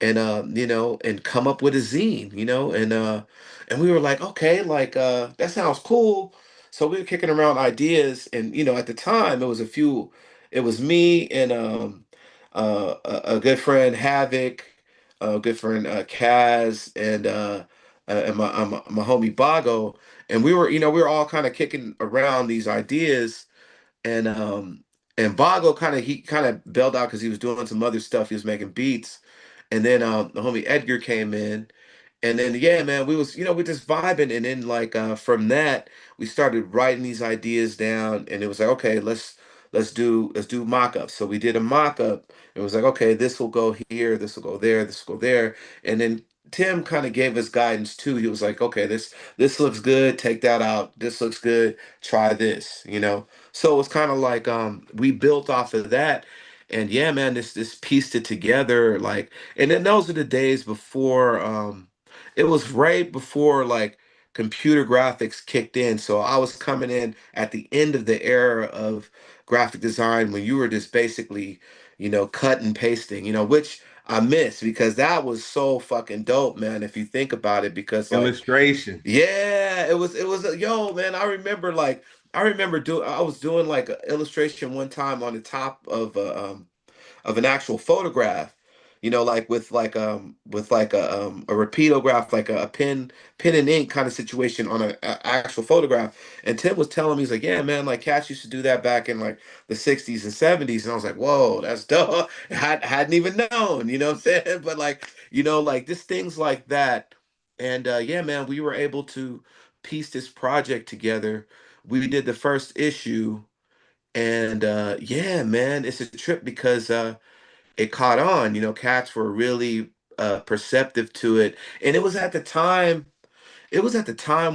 come up with a zine, and we were like, okay, like that sounds cool. So we were kicking around ideas, and at the time it was me and a good friend Havoc, a good friend Kaz, and my homie Bago. And we were all kind of kicking around these ideas. And Bago he kind of bailed out because he was doing some other stuff. He was making beats. And then the homie Edgar came in, and then yeah, man, we was we just vibing, and then like from that we started writing these ideas down, and it was like, okay, let's do mock-ups. So we did a mock-up. It was like, okay, this will go here, this will go there, this will go there, and then Tim kind of gave us guidance too. He was like, okay, this looks good, take that out. This looks good, try this. So it was kind of like we built off of that, and yeah, man, this pieced it together like, and then those are the days before it was right before like computer graphics kicked in. So I was coming in at the end of the era of graphic design when you were just basically, cut and pasting, which I miss because that was so fucking dope, man, if you think about it, because like, Illustration. yeah, it was yo, man, I was doing like an illustration one time on the top of an actual photograph, like with like a repeatograph, like a pen and ink kind of situation on a actual photograph. And Tim was telling me, he's like, yeah, man, like cats used to do that back in like the 60s and 70s. And I was like, whoa, that's dope. Hadn't even known, you know what I'm saying? But like, like just things like that. And yeah, man, we were able to piece this project together. We did the first issue, and yeah, man, it's a trip because it caught on. Cats were really perceptive to it, and it was at the time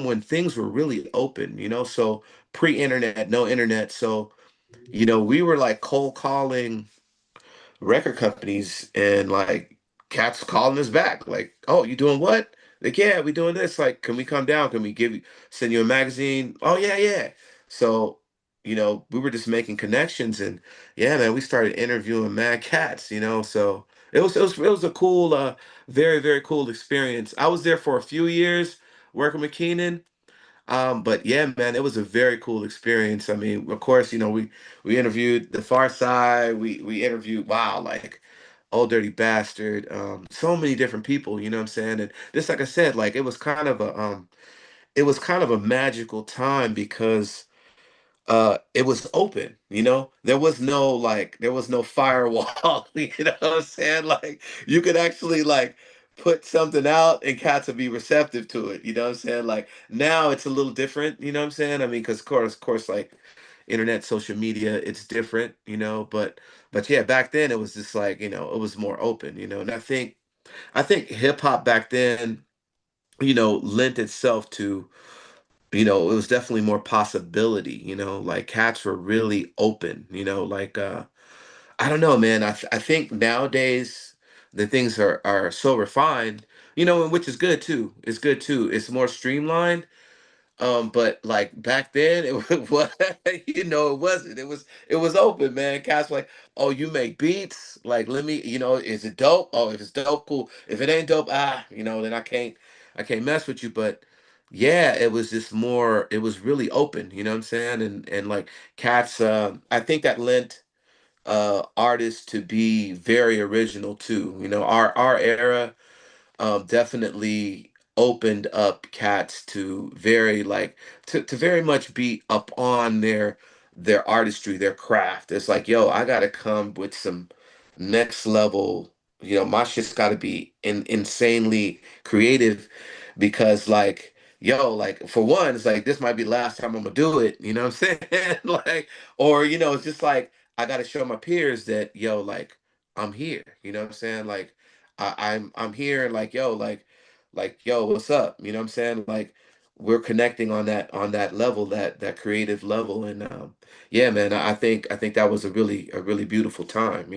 when things were really open. So pre-internet, no internet. So we were like cold calling record companies, and like cats calling us back like, oh, you doing what? Like, yeah, we doing this. Like, can we come down? Can we send you a magazine? Oh, yeah, yeah. So we were just making connections, and yeah, man, we started interviewing mad cats. So it was a cool, very, very cool experience. I was there for a few years working with Keenan. But yeah, man, it was a very cool experience. I mean, of course, we interviewed the Far Side. We interviewed, wow, like Old Dirty Bastard. So many different people. You know what I'm saying? And just like I said, like it was kind of a magical time because it was open. There was no firewall. You know what I'm saying? Like you could actually like put something out and cats would be receptive to it. You know what I'm saying? Like now it's a little different. You know what I'm saying? I mean, because of course, like internet, social media, it's different. But yeah, back then it was just like it was more open. And I think hip hop back then lent itself to it was definitely more possibility. Like cats were really open. Like I don't know, man. I think nowadays the things are so refined, and which is good too. It's good too. It's more streamlined. But like back then, it was it wasn't. It was open, man. Cats were like, oh, you make beats? Like, let me, is it dope? Oh, if it's dope, cool. If it ain't dope, then I can't mess with you. But yeah, it was just more. It was really open. You know what I'm saying? And like cats, I think that lent artists to be very original too. Our era definitely opened up cats to very like to very much be up on their artistry, their craft. It's like, yo, I gotta come with some next level. My shit's gotta be insanely creative because like, yo, like for one, it's like this might be the last time I'm gonna do it. You know what I'm saying? Like, or it's just like I gotta show my peers that, yo, like I'm here. You know what I'm saying? Like I'm here and like, yo, like yo, what's up? You know what I'm saying? Like we're connecting on that level, that creative level. And yeah, man, I think that was a really beautiful time.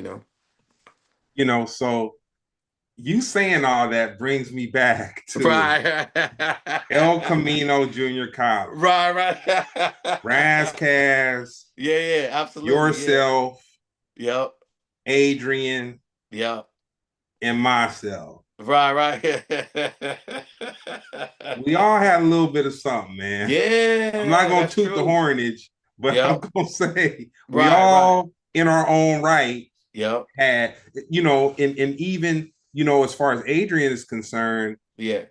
So you saying all that brings me back to Right. El Camino Junior College, Right, right. Razzcast, Yeah, yeah, absolutely. Yeah. yourself, Yep. Adrian, Yep. and myself. Right, right. We all had a little bit of something, man. I'm not Yeah, gonna that's toot the true. hornage, but I'm Yep. gonna say we Right, right. all, in our own right, Yep. had, and even, as far as Adrian is concerned, Yeah.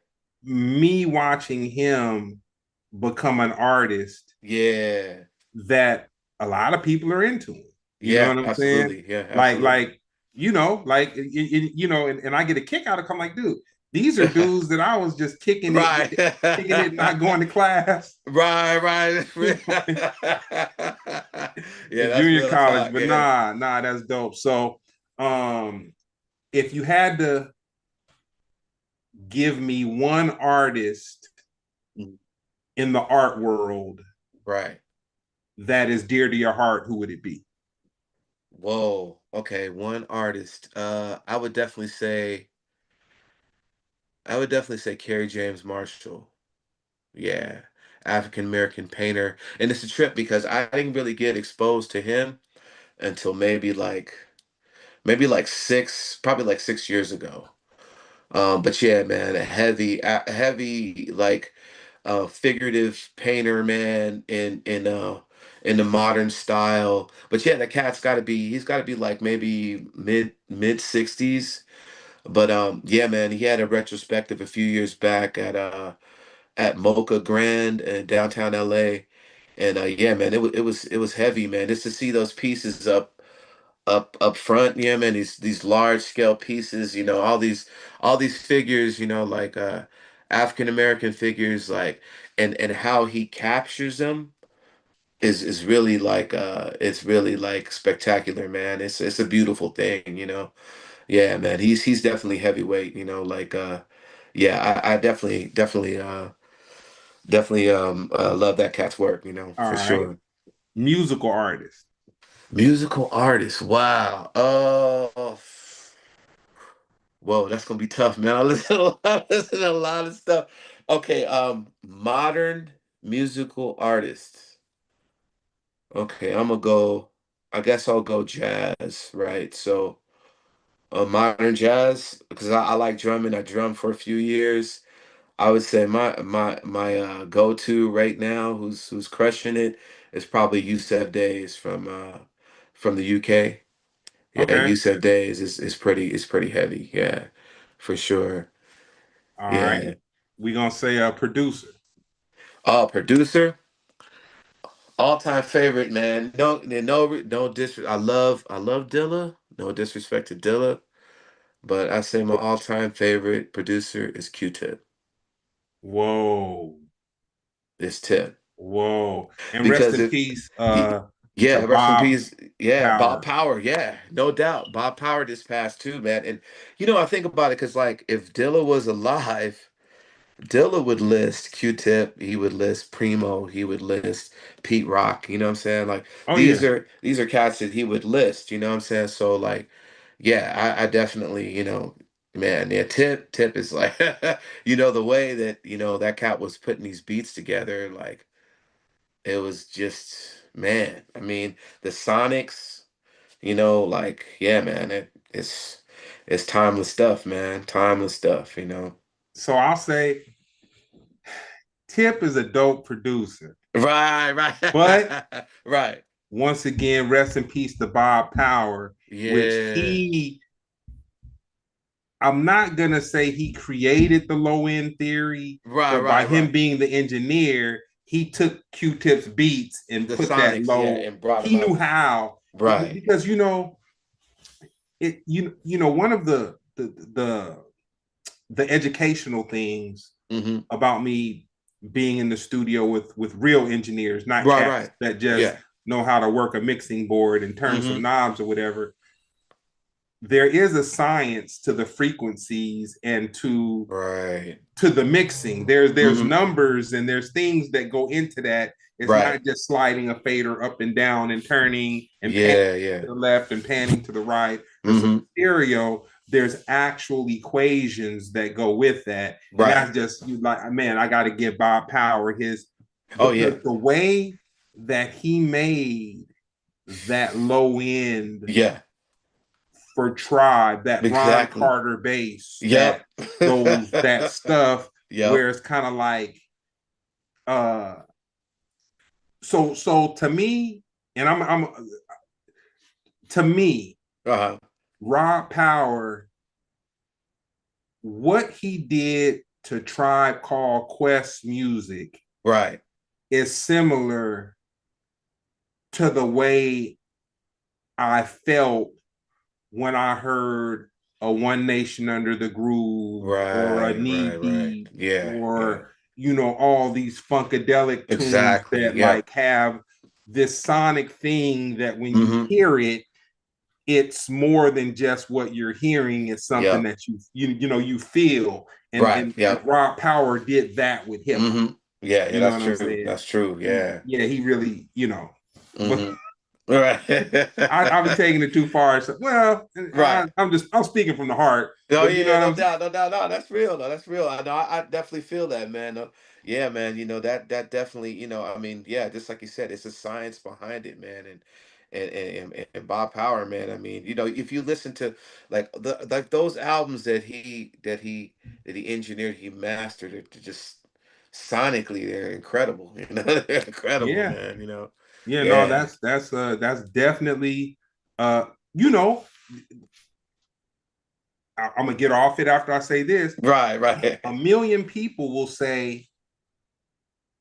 me watching him become an artist Yeah. that a lot of people are into him. You know Yeah, what I'm saying? absolutely. Yeah, Like, absolutely. and I get a kick out of it. I'm like, dude, These are dudes that I was just Right. kicking it, not going to class Right, right. in Yeah, that's junior real college. talk. But Yeah. nah, that's dope. So, um, if you had to give me one artist Mm. in the art world Right. that is dear to your heart, who would it be? Whoa. Okay, one artist. I would definitely say Kerry James Marshall. Yeah. African American painter. And it's a trip because I didn't really get exposed to him until maybe like probably like 6 years ago. But yeah, man, a heavy like figurative painter, man, in the modern style. But yeah, he's gotta be like maybe mid 60s. But yeah, man, he had a retrospective a few years back at Mocha Grand in downtown LA. And yeah, man, it was heavy, man. Just to see those pieces up front, yeah, man, these large scale pieces, all these figures, like African American figures, like and how he captures them is really like it's really like spectacular, man. It's a beautiful thing, Yeah, man, he's definitely heavyweight, like yeah, I definitely love that cat's work, All for right, sure. musical artist. Musical artist, wow. Oh, whoa, that's gonna be tough, man. I listen to a lot, listen to a lot of stuff. Okay, modern musical artists. Okay, I'm gonna go. I guess I'll go jazz, right? So, modern jazz because I like drumming. I drummed for a few years. I would say my go-to right now, who's crushing it, is probably Yusef Days from the UK. Yeah, Okay, Yusef Days is pretty heavy. Yeah, for sure. all right. Yeah. We gonna say a producer. Oh, producer, all time favorite, man. No I love Dilla. No disrespect to Dilla, but I say my all time favorite producer is Q-Tip. Whoa, It's Tip whoa, and rest because in if peace, he, to yeah, rest in Bob peace. Yeah, Bob Power. Power. Yeah, no doubt. Bob Power just passed too, man. And I think about it because like if Dilla was alive. Dilla would list Q-Tip, he would list Primo, he would list Pete Rock, you know what I'm saying? Like Oh these yeah. are these are cats that he would list, you know what I'm saying? So like, yeah, I definitely, man, yeah, Tip is like the way that, that cat was putting these beats together, like it was just man, I mean, the Sonics, like, yeah, man, it's timeless stuff, man. Timeless stuff. So I'll say Tip is a dope producer, Right, but right, right. once again, rest in peace to Bob Power, which Yeah, I'm not gonna say he created the low end theory, right, but by right, him right. being the engineer, he took Q-Tip's beats and The put that Sonics, yeah, low. and brought them He knew up. how Right. because one of the educational things Mm-hmm. about me being in the studio with real engineers, not Right, cats right. that just Yeah. know how to work a mixing board and turn some Mm-hmm. knobs or whatever. There is a science to the frequencies and Right. to the mixing. There's Mm-hmm. numbers and there's things that go into that. It's not Right. just sliding a fader up and down and turning and panning Yeah, yeah. to the left and panning to the right. And so Mm-hmm. stereo, there's actual equations that go with that. And Right. that's just you like, man, I got to give Bob Power his Oh yeah. the way that he made that low end Yeah. for Tribe, that Ron Exactly. Carter bass, Yep. that stuff Yep. where it's kind of like uh so to me, and I'm to me, Uh-huh. Rob Power, what he did to Tribe Called Quest music Right. is similar to the way I felt when I heard a One Nation Under the Groove or a Right, Knee right, right. Deep Yeah, yeah. or all these funkadelic tunes Exactly. that Yep. like have this sonic thing that when you Mm-hmm. hear it, it's more than just what you're hearing. It's something Yep. that you feel. And Right. and Yep. Rob Power did that with hip hop. Mm-hmm. Yeah, yeah, You know that's what I'm true. saying? That's true. Yeah. Yeah, he really, but Mm-hmm. Right. I've been taking it too far. So, well, Right. I'm speaking from the heart, Oh but you know yeah, what no I'm saying? doubt, no doubt, no. That's real, no. That's real. I know. I definitely feel that, man. Yeah, man. That definitely. I mean, yeah. Just like you said, it's a science behind it, man. And Bob Power, man. I mean, if you listen to like those albums that he engineered, he mastered it. Just sonically, they're incredible. They're incredible, Yeah, man. yeah, no, Yeah. that's definitely uh, you know, I'm gonna get off it after I say this. Right. Right. A million people will say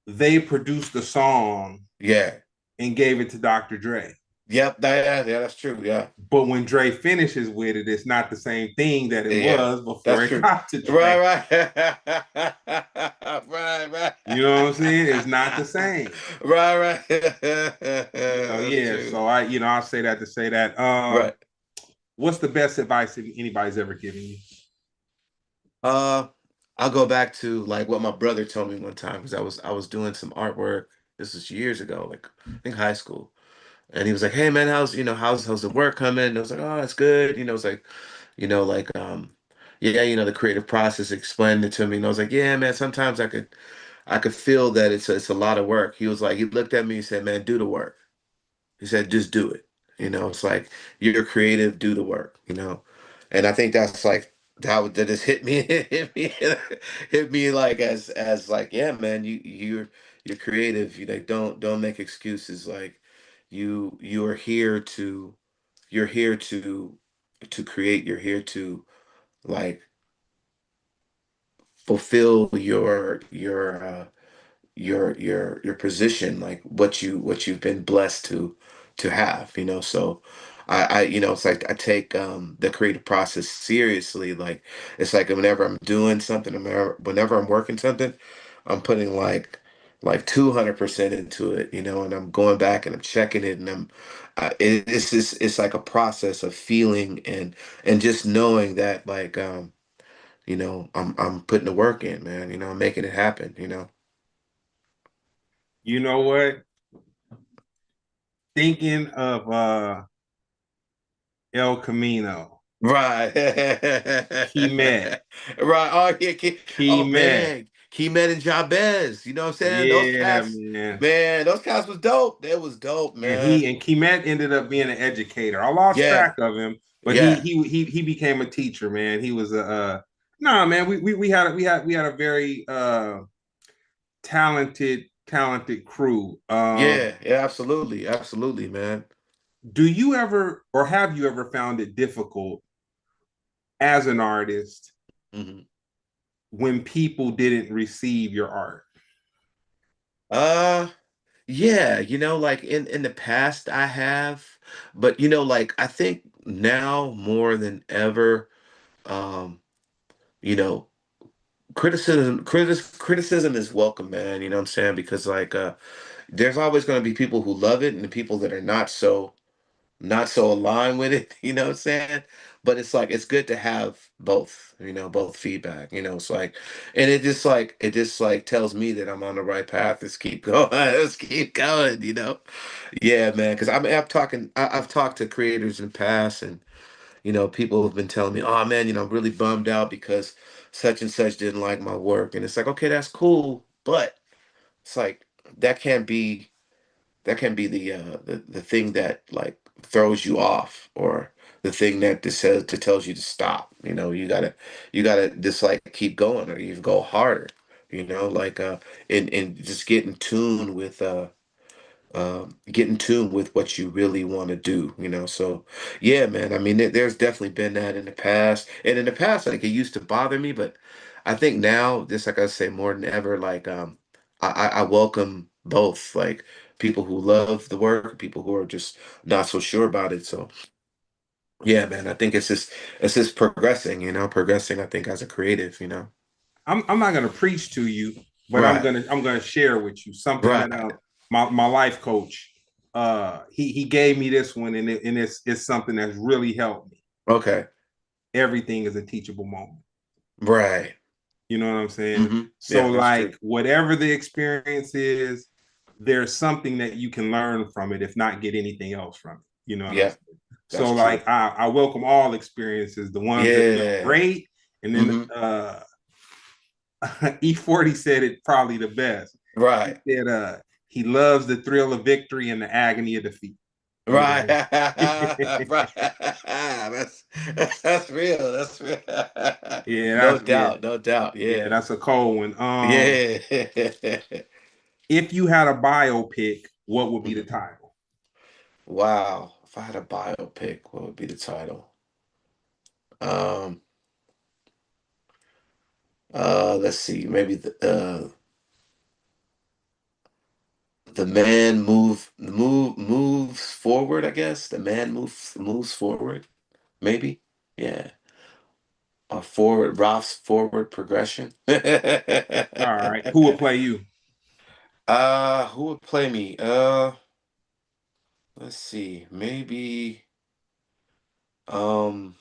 they produced a song Yeah. and gave it to Dr. Dre. Yep. Yeah. That's true. Yeah. But when Dre finishes with it, it's not the same thing that it Yeah, was before that's it true. got to Right, Dre. right. Right, right. You know what I'm saying? It's not the same. Right, right. That's Yeah. true. So I'll say that to say that. Right. What's the best advice anybody's ever given you? Uh, I'll go back to like what my brother told me one time because I was doing some artwork. This was years ago, like I think high school. And he was like, "Hey man, how's the work coming?" And I was like, "Oh, it's good." It's like, yeah, the creative process explained it to me. And I was like, "Yeah, man, sometimes I could feel that it's a lot of work." He looked at me and said, "Man, do the work." He said, "Just do it." It's like you're creative, do the work. And I think that's like that just hit me, hit me like as like, yeah, man, you're creative. You like don't make excuses. Like you are here to you're here to create. You're here to like fulfill your position, like what you've been blessed to have. So it's like I take the creative process seriously. Like it's like whenever I'm doing something, whenever I'm working something, I'm putting like 200% into it. And I'm going back and I'm checking it, and it's like a process of feeling and just knowing that like I'm putting the work in, man. I'm making it happen. You know what? Thinking of El Camino, Right. Kemet, Right. Oh yeah. Oh Kemet. man. Keymet and Jabez. You know what I'm saying? Those Yeah, cats, man. man, those cats was dope. That was dope, And man. Kemet ended up being an educator. I lost Yeah. track of him, but Yeah. he became a teacher, man. He was a nah, man. We had a very talented crew. Yeah. Yeah. Absolutely. Absolutely, man. Do you ever or have you ever found it difficult as an artist hmm when people didn't receive your art? Uh yeah, like in the past I have, but like I think now more than ever, um, you know, criticism is welcome, man. You know what I'm saying? Because like there's always going to be people who love it and the people that are not so aligned with it. You know what I'm saying? But it's like it's good to have both. Both feedback. It's like, and it just like tells me that I'm on the right path. Let's keep going. Let's keep going. Yeah, man. Because I've talked to creators in the past, and people have been telling me, "Oh man, I'm really bummed out because such and such didn't like my work." And it's like, okay, that's cool, but it's like that can't be the thing that like throws you off, or the thing that just says to tells you to stop. You gotta just like keep going, or you go harder. Like and just get in tune with what you really want to do. So yeah, man. I mean, there's definitely been that in the past, and in the past, like it used to bother me, but I think now, just like I say, more than ever, like I welcome both, like people who love the work, people who are just not so sure about it. So Yeah, man. I think it's just progressing, progressing. I think as a creative, I'm not gonna preach to you, but Right, I'm gonna share with you something that right. my life coach he gave me this one, and it's something that's really helped me. Okay, Everything is a teachable moment. right. You know what I'm saying? So Yeah, that's true. like whatever the experience is, there's something that you can learn from it, if not get anything else from it. You know what I'm Yeah, saying? that's So true. like I welcome all experiences, the ones that Yeah. great, and then hmm E40 said it probably the best. He Right. said he loves the thrill of victory and the agony of defeat. You Right. know? Right. That's real. That's real. Yeah, No that's doubt. No doubt. yeah, Yeah. that's a cold one. Yeah. If you had a biopic, what would be the Mhm. title? Wow. If I had a biopic, what would be the title? Um, let's see. Maybe the man moves forward, I guess. The man moves forward, maybe. Yeah. Forward Ralph's forward progression. All right. Who would play you? Who would play me? Let's see. Maybe um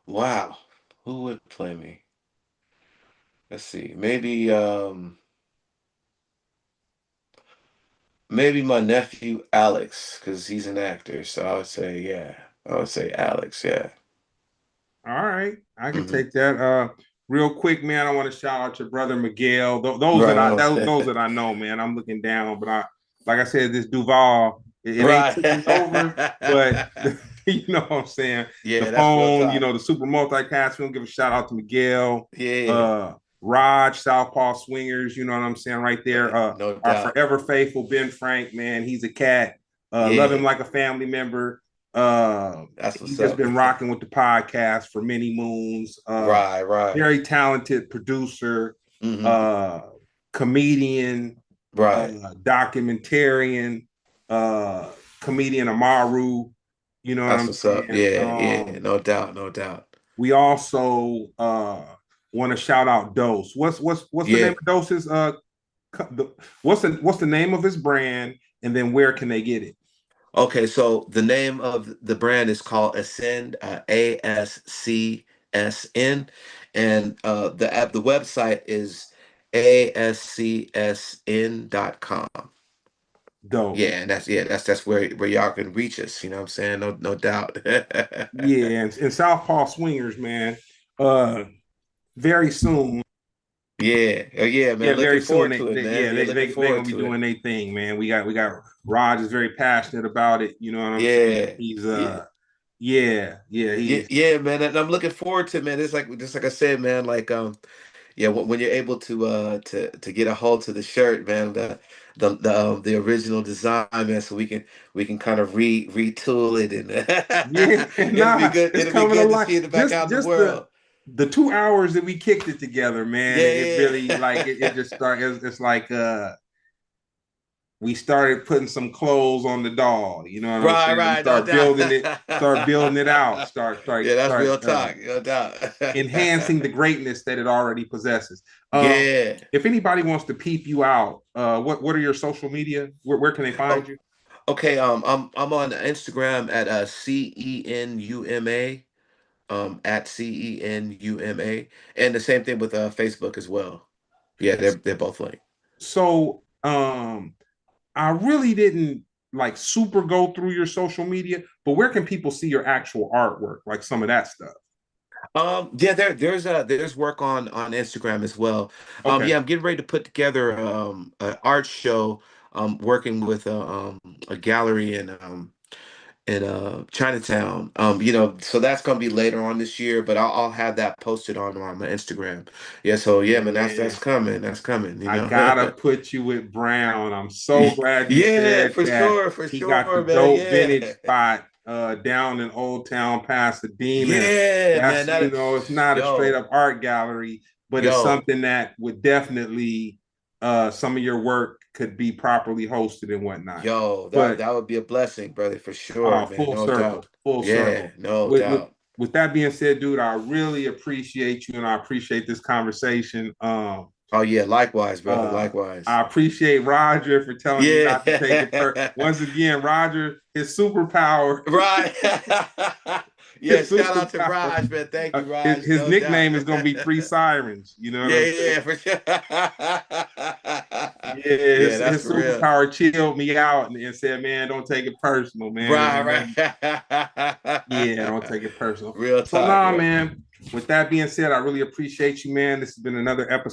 wow. Who would play me? Let's see. Maybe my nephew Alex, because he's an actor. So I would say, yeah. I would say Alex, yeah. All right, I can hmm take that. Real quick, man. I want to shout out your brother Miguel. Right on. Those that I know, man. I'm looking down, but like I said, this Duval, it ain't Right. took me over, but you know what I'm saying. The Yeah, that's real phone, talk. the super multicast. We'll give a shout out to Miguel, Yeah. Raj, Southpaw Swingers. You know what I'm saying, right there. No Our doubt. forever faithful Ben Frank, man. He's a cat. Love him Yeah. like a family member. That's He what's just up. been rocking with the podcast for many moons. Right, right. Very talented producer, hmm uh, comedian, Right. documentarian, uh, comedian Amaru. You know what That's I'm what's up. saying? Yeah, yeah. No doubt, no doubt. We also want to shout out Dose. What's the name Yeah. of Dose's? What's the name of his brand? And then where can they get it? Okay, so the name of the brand is called Ascend, ASCSN, and the website is ASCSN.com. Dope. Yeah, and that's where y'all can reach us. You know what I'm saying? No doubt. Yeah, and Southpaw Swingers, man. Uh, very soon. Yeah, oh, yeah, Yeah, man. Looking very soon. forward to it, man. Yeah, Yeah, looking they're forward gonna be to doing it. their thing, man. We got Raj is very passionate about it. You know what I'm saying? Yeah, He's yeah. yeah, Yeah, he's yeah, man, and I'm looking forward to it, man. It's like just like I said, man. Like, yeah, when you're able to get a hold to the shirt, man, the original design, man, so we can kind of retool it, and yeah, it'll be nah, good. it's It'll be coming good to alive. see it back Just out in the just world. the 2 hours that we kicked it together, man. It Yeah, really like yeah. it just started. It's like we started putting some clothes on the doll. You know what I'm Right, saying? We right, no doubt. start building it out, Yeah, that's start real talk, no doubt. enhancing the greatness that it already possesses. Yeah. If anybody wants to peep you out, what are your social media? Where can they find Oh, you? okay. I'm on Instagram at CENUMA. At CENUMA, and the same thing with Facebook as well. Yeah, they're both linked. So I really didn't like super go through your social media, but where can people see your actual artwork, like some of that stuff? Yeah, there's work on Instagram as well. Okay. Yeah, I'm getting ready to put together an art show. Working with a gallery in Chinatown. So that's gonna be later on this year, but I'll have that posted on my Instagram. Yeah, so yeah, man, that's Man, coming. That's coming, I gotta put you with Brown. I'm so glad you Yeah, said for that. sure, for He got the sure, man. dope vintage Yeah. spot down in Old Town Pasadena. Yeah, man. It's not a straight Yo, up art gallery, but it's yo. something that would definitely some of your work could be properly hosted and whatnot. Yo, But that would be a blessing, brother, for sure, man. full No circle, doubt. full Yeah, circle. no With, with doubt. with that being said, dude, I really appreciate you and I appreciate this conversation. Oh yeah, likewise, brother. Likewise. I appreciate Roger for telling me Yeah. not to take it once again, Roger, his superpower, Right. Yeah, his shout out to superpower. Raj, man. Thank you, His, Raj. his No doubt. nickname is gonna be Three Sirens. You know what Yeah, I'm saying? yeah, for sure. Yeah, Yeah, his that's real. superpower chilled me out and said, "Man, don't take it personal, man. It Right, ain't nothing. Yeah, right. don't take it personal." Real So, talk, nah, bro. man. With that being said, I really appreciate you, man. This has been another episode